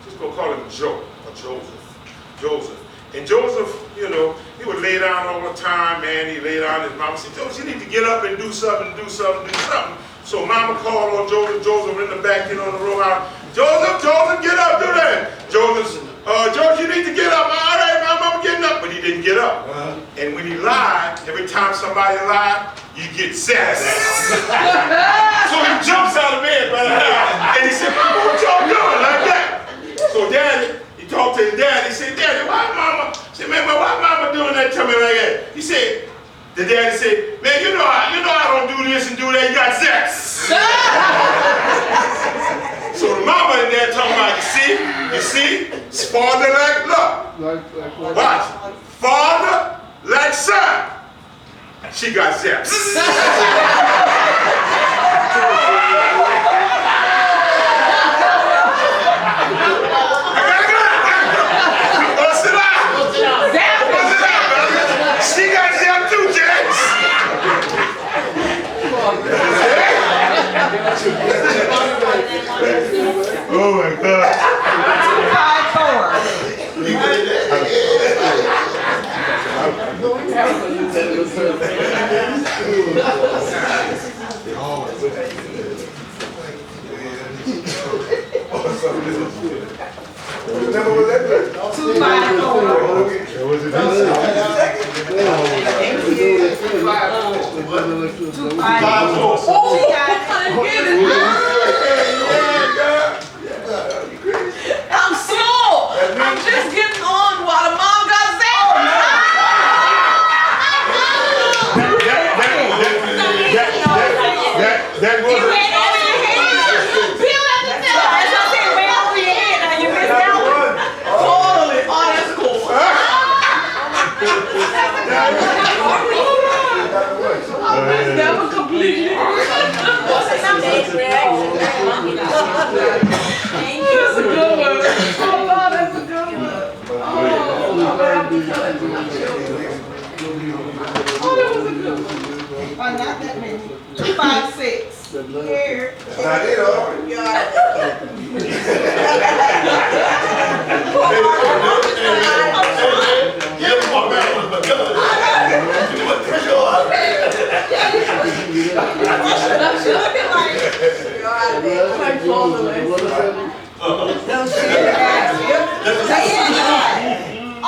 S15: just gonna call him Joe, or Joseph. And Joseph, he would lay down all the time, man. He lay down, his mama said, Joseph, you need to get up and do something. So mama called on Joseph in the back, in the room out. Joseph, get up, do that. Joseph, you need to get up. All right, mama, I'm getting up. But he didn't get up. And when he lied, every time somebody lied, you get zest. So he jumps out of bed, and he said, Mama, what y'all doing like that? So Daddy, he talked to his dad. He said, Daddy, why mama? He said, man, why mama doing that to me like that? He said, the daddy said, man, you know I don't do this and do that. You got sex. So the mama in there talking about, you see, it's father like love. Watch, father like son. She got zapped. She got zapped too, James. Oh my God.
S7: 254.
S1: I'm slow. I'm just getting on while the mom got zapped.
S15: That was
S1: Totally. Oh, that's cool. Never completed.
S6: not it, all.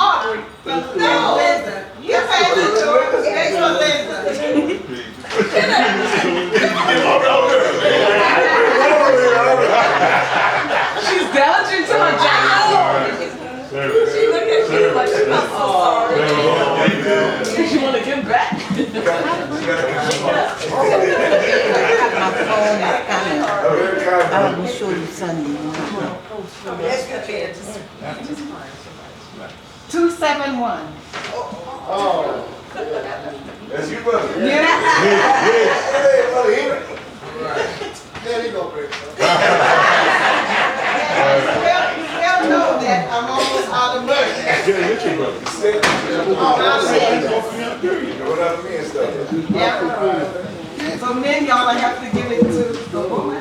S7: Aubrey, no, Linda. You say Linda. Next one, Linda.
S1: She's diligent to her job. She look at you like she's not so sorry. She want to give back.
S5: I will show you Sunday.
S7: Yes, you can. 271.
S6: Oh. That's you, brother.
S7: Yeah.
S6: Hey, brother, here.
S3: There you go, Rick.
S7: They'll know that I'm almost out of money.
S6: What other men stuff?
S7: Yeah. So then y'all have to give it to the woman.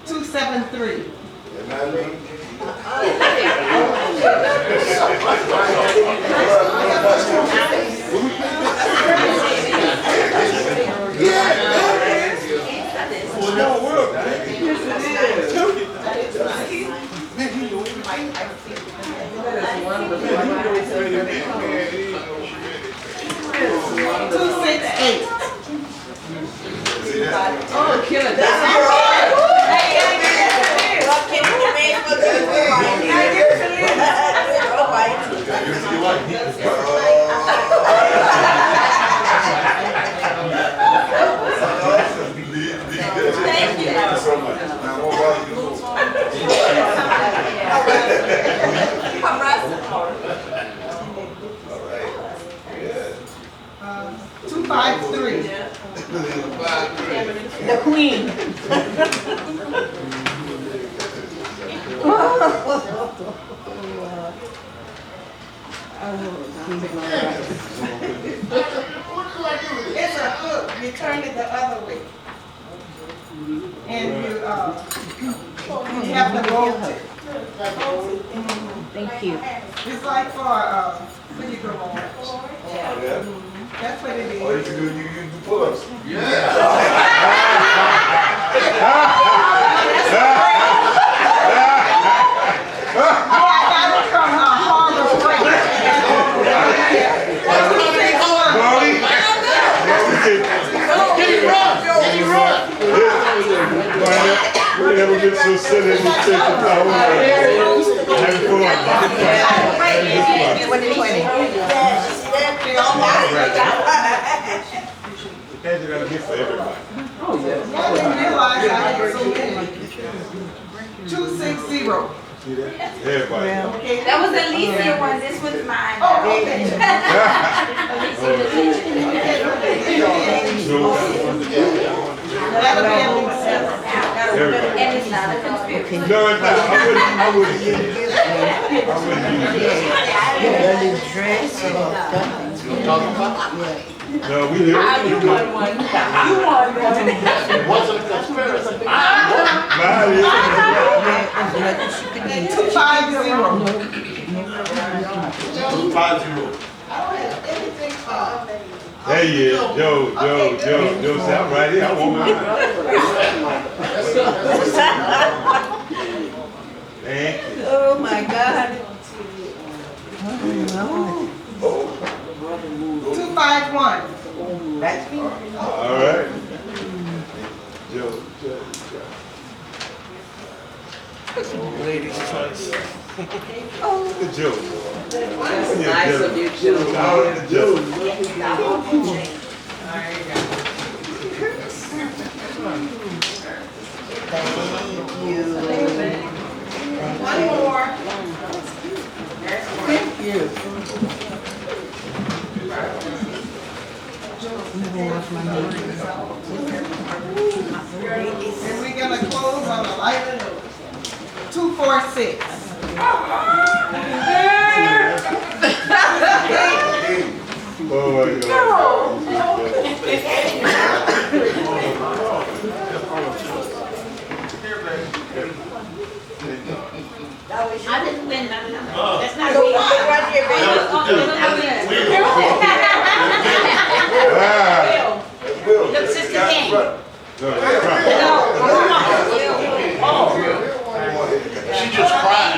S7: 273.
S6: And I mean,
S1: Oh, kill it.
S6: thank you so much. Now, what about you?
S7: 253.
S5: The queen.
S7: It's a hook. You turn it the other way. And you have to roll it.
S5: Thank you.
S7: It's like for, what do you call it?
S6: Yeah.
S7: That's what it is.
S6: Oh, you can do pull-ups.
S7: I got it from Harbor Freight.
S14: We never get so silly and take the power. Have fun.
S7: 2020.
S14: They're gonna be for everybody.
S1: Oh, yes.
S7: I didn't realize I had so many. 260.
S14: See that? Everybody.
S7: Okay.
S2: That was Alicia one, this was mine.
S7: Oh, okay. That'll be Alicia.
S14: Everybody.
S2: And it's not a conspiracy.
S14: No, it's not. I wouldn't say that. I wouldn't use that. No, we do.
S1: You won one. You won one.
S11: It wasn't a conspiracy.
S14: Mine is.
S7: 250.
S3: I don't
S7: have anything for.
S14: There he is. Joe, sound right here. I want mine. Thank you.
S5: Oh my God.
S7: 251.
S5: That's me.
S14: All right. Joe.
S8: Ladies' choice.
S14: Look at Joe.
S1: That's nice of you, Joe.
S14: Look at Joe.
S7: One more.
S5: Thank you.
S7: And we're gonna close on a lighter note. 246.
S14: Oh my God.
S5: I didn't win none of them. That's not
S3: Go
S5: me.
S3: right
S5: here, baby. Look, Sister King.
S11: She just cried.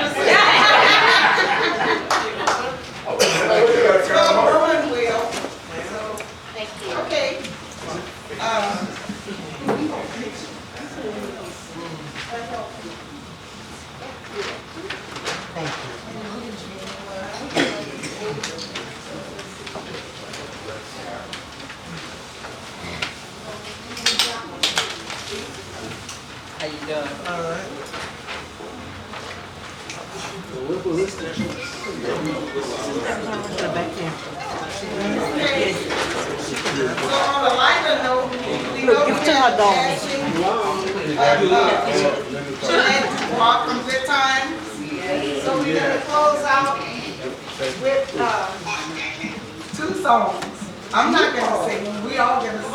S2: Thank you.
S7: Okay.
S9: How you doing?
S8: All right.
S7: So on a lighter note, we know we had dancing, Jeanette walk from Good Times. So we're gonna close out with, 2 songs. I'm not gonna sing, we all gonna sing.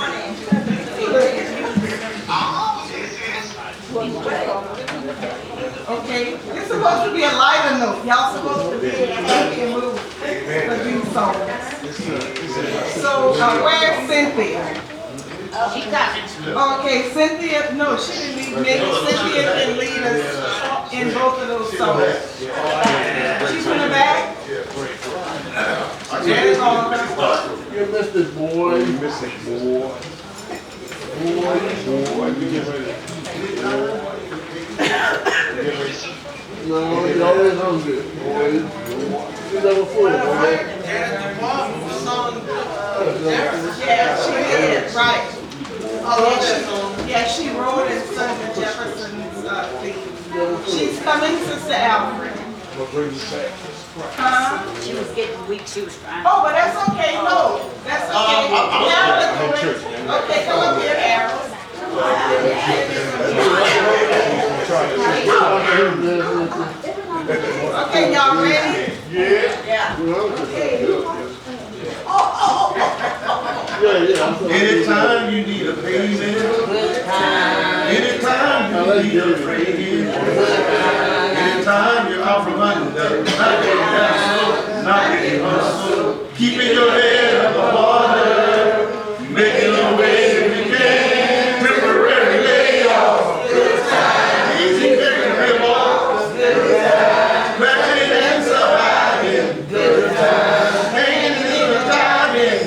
S7: Okay, it's supposed to be a lighter note. Y'all supposed to be happy and move for these songs. So, where's Cynthia?
S5: She coming.
S7: Okay, Cynthia, no, she didn't lead me. Cynthia can lead us in both of those songs. She's in the back? Janet's on her.
S11: You missed it, boy.
S14: You missed it, boy. Boy, we get ready.
S11: No, you always hungry, boy. You never full, boy.
S8: Janet DuPont was on Jefferson.
S7: Yeah, she did, right. Yeah, she wrote and sung the Jefferson's theme. She's coming, Sister Alfred.
S14: What brings you back?
S7: Huh?
S5: She was getting weak, she was trying.
S7: Oh, but that's okay, no, that's okay. Harold is doing- Okay, come up here, Harold. Okay, y'all ready?
S11: Yeah.
S3: Anytime you need a payment, anytime you need a friend, anytime you're out from under, not getting hustle, keeping your head above water, making a way if you can, temporary layoff, easy making them off, scratching and surviving, hanging in the diving,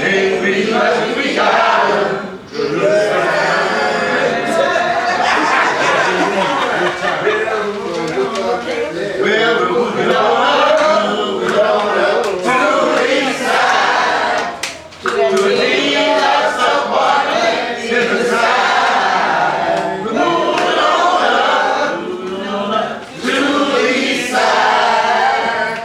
S3: ain't really much we got. Well, we're moving on up to the east side, to lead us apart in the side. We're moving on up to the east side.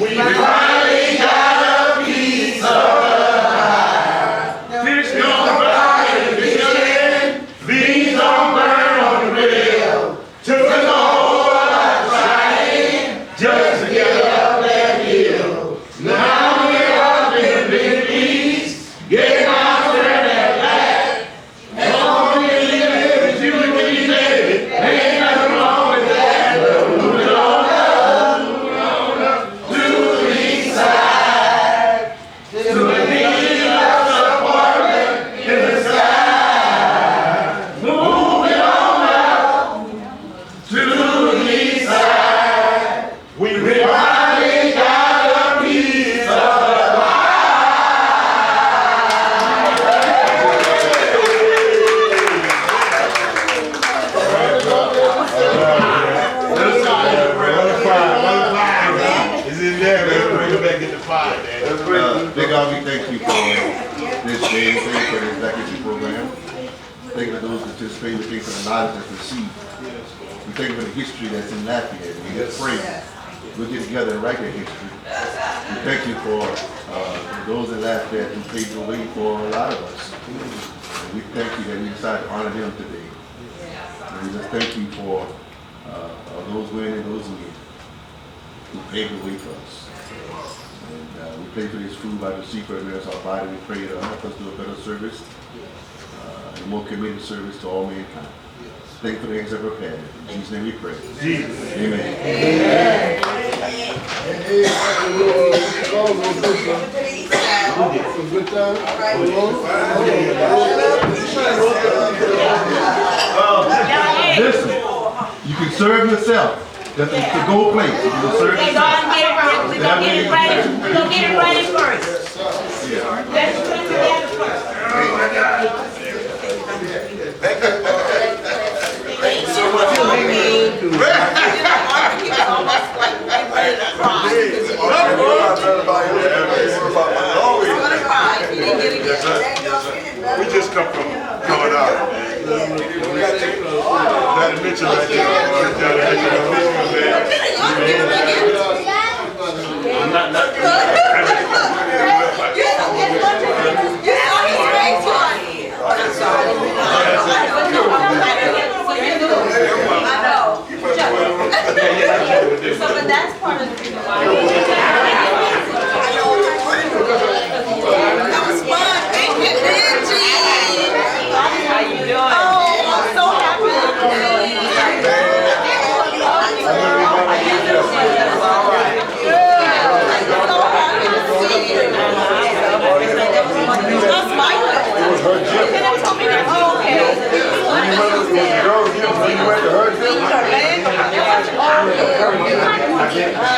S3: We finally got a piece of the pie. Fish don't fry in the kitchen, beans don't burn on the grill. Took a whole lot of trying just to get up that hill. Now we're up in the big leagues, getting our turn at bat. And all we live is you and me, baby. Ain't nothing wrong with that. But moving on up to the east side, to the dealer's apartment in the sky. Moving on up to the east side, we finally got a piece of the pie.
S14: Is it there? Let's bring it back in the fire, man.
S3: Big God, we thank you for this day, thank you for the executive program. Thank you for those participating, thank you for the knowledge that's received. We thank you for the history that's in Lafayette. We just pray we'll get together and write that history. We thank you for those in Lafayette who paved the way for a lot of us. And we thank you that we decided to honor them today. And we just thank you for those women and those men who paved the way for us.
S16: And we pray for this food by the seafood as our body. We pray to help us do a better service, and a more committed service to all mankind. Thank you for the things that we're prepared. In Jesus' name we pray. Jesus. Amen. Amen. Listen, you can serve yourself. That's the goal place. You can serve yourself.
S5: We're gonna get it ready. We're gonna get it ready first. Let's put it together first.
S3: Thank you so much.
S15: We just come from coming out. That Mitchell right there.
S12: So, but that's part of the reason why.
S2: That was fun. Thank you, Angie.
S12: How you doing?
S2: Oh, I'm so happy. That's my
S6: You went to her gym?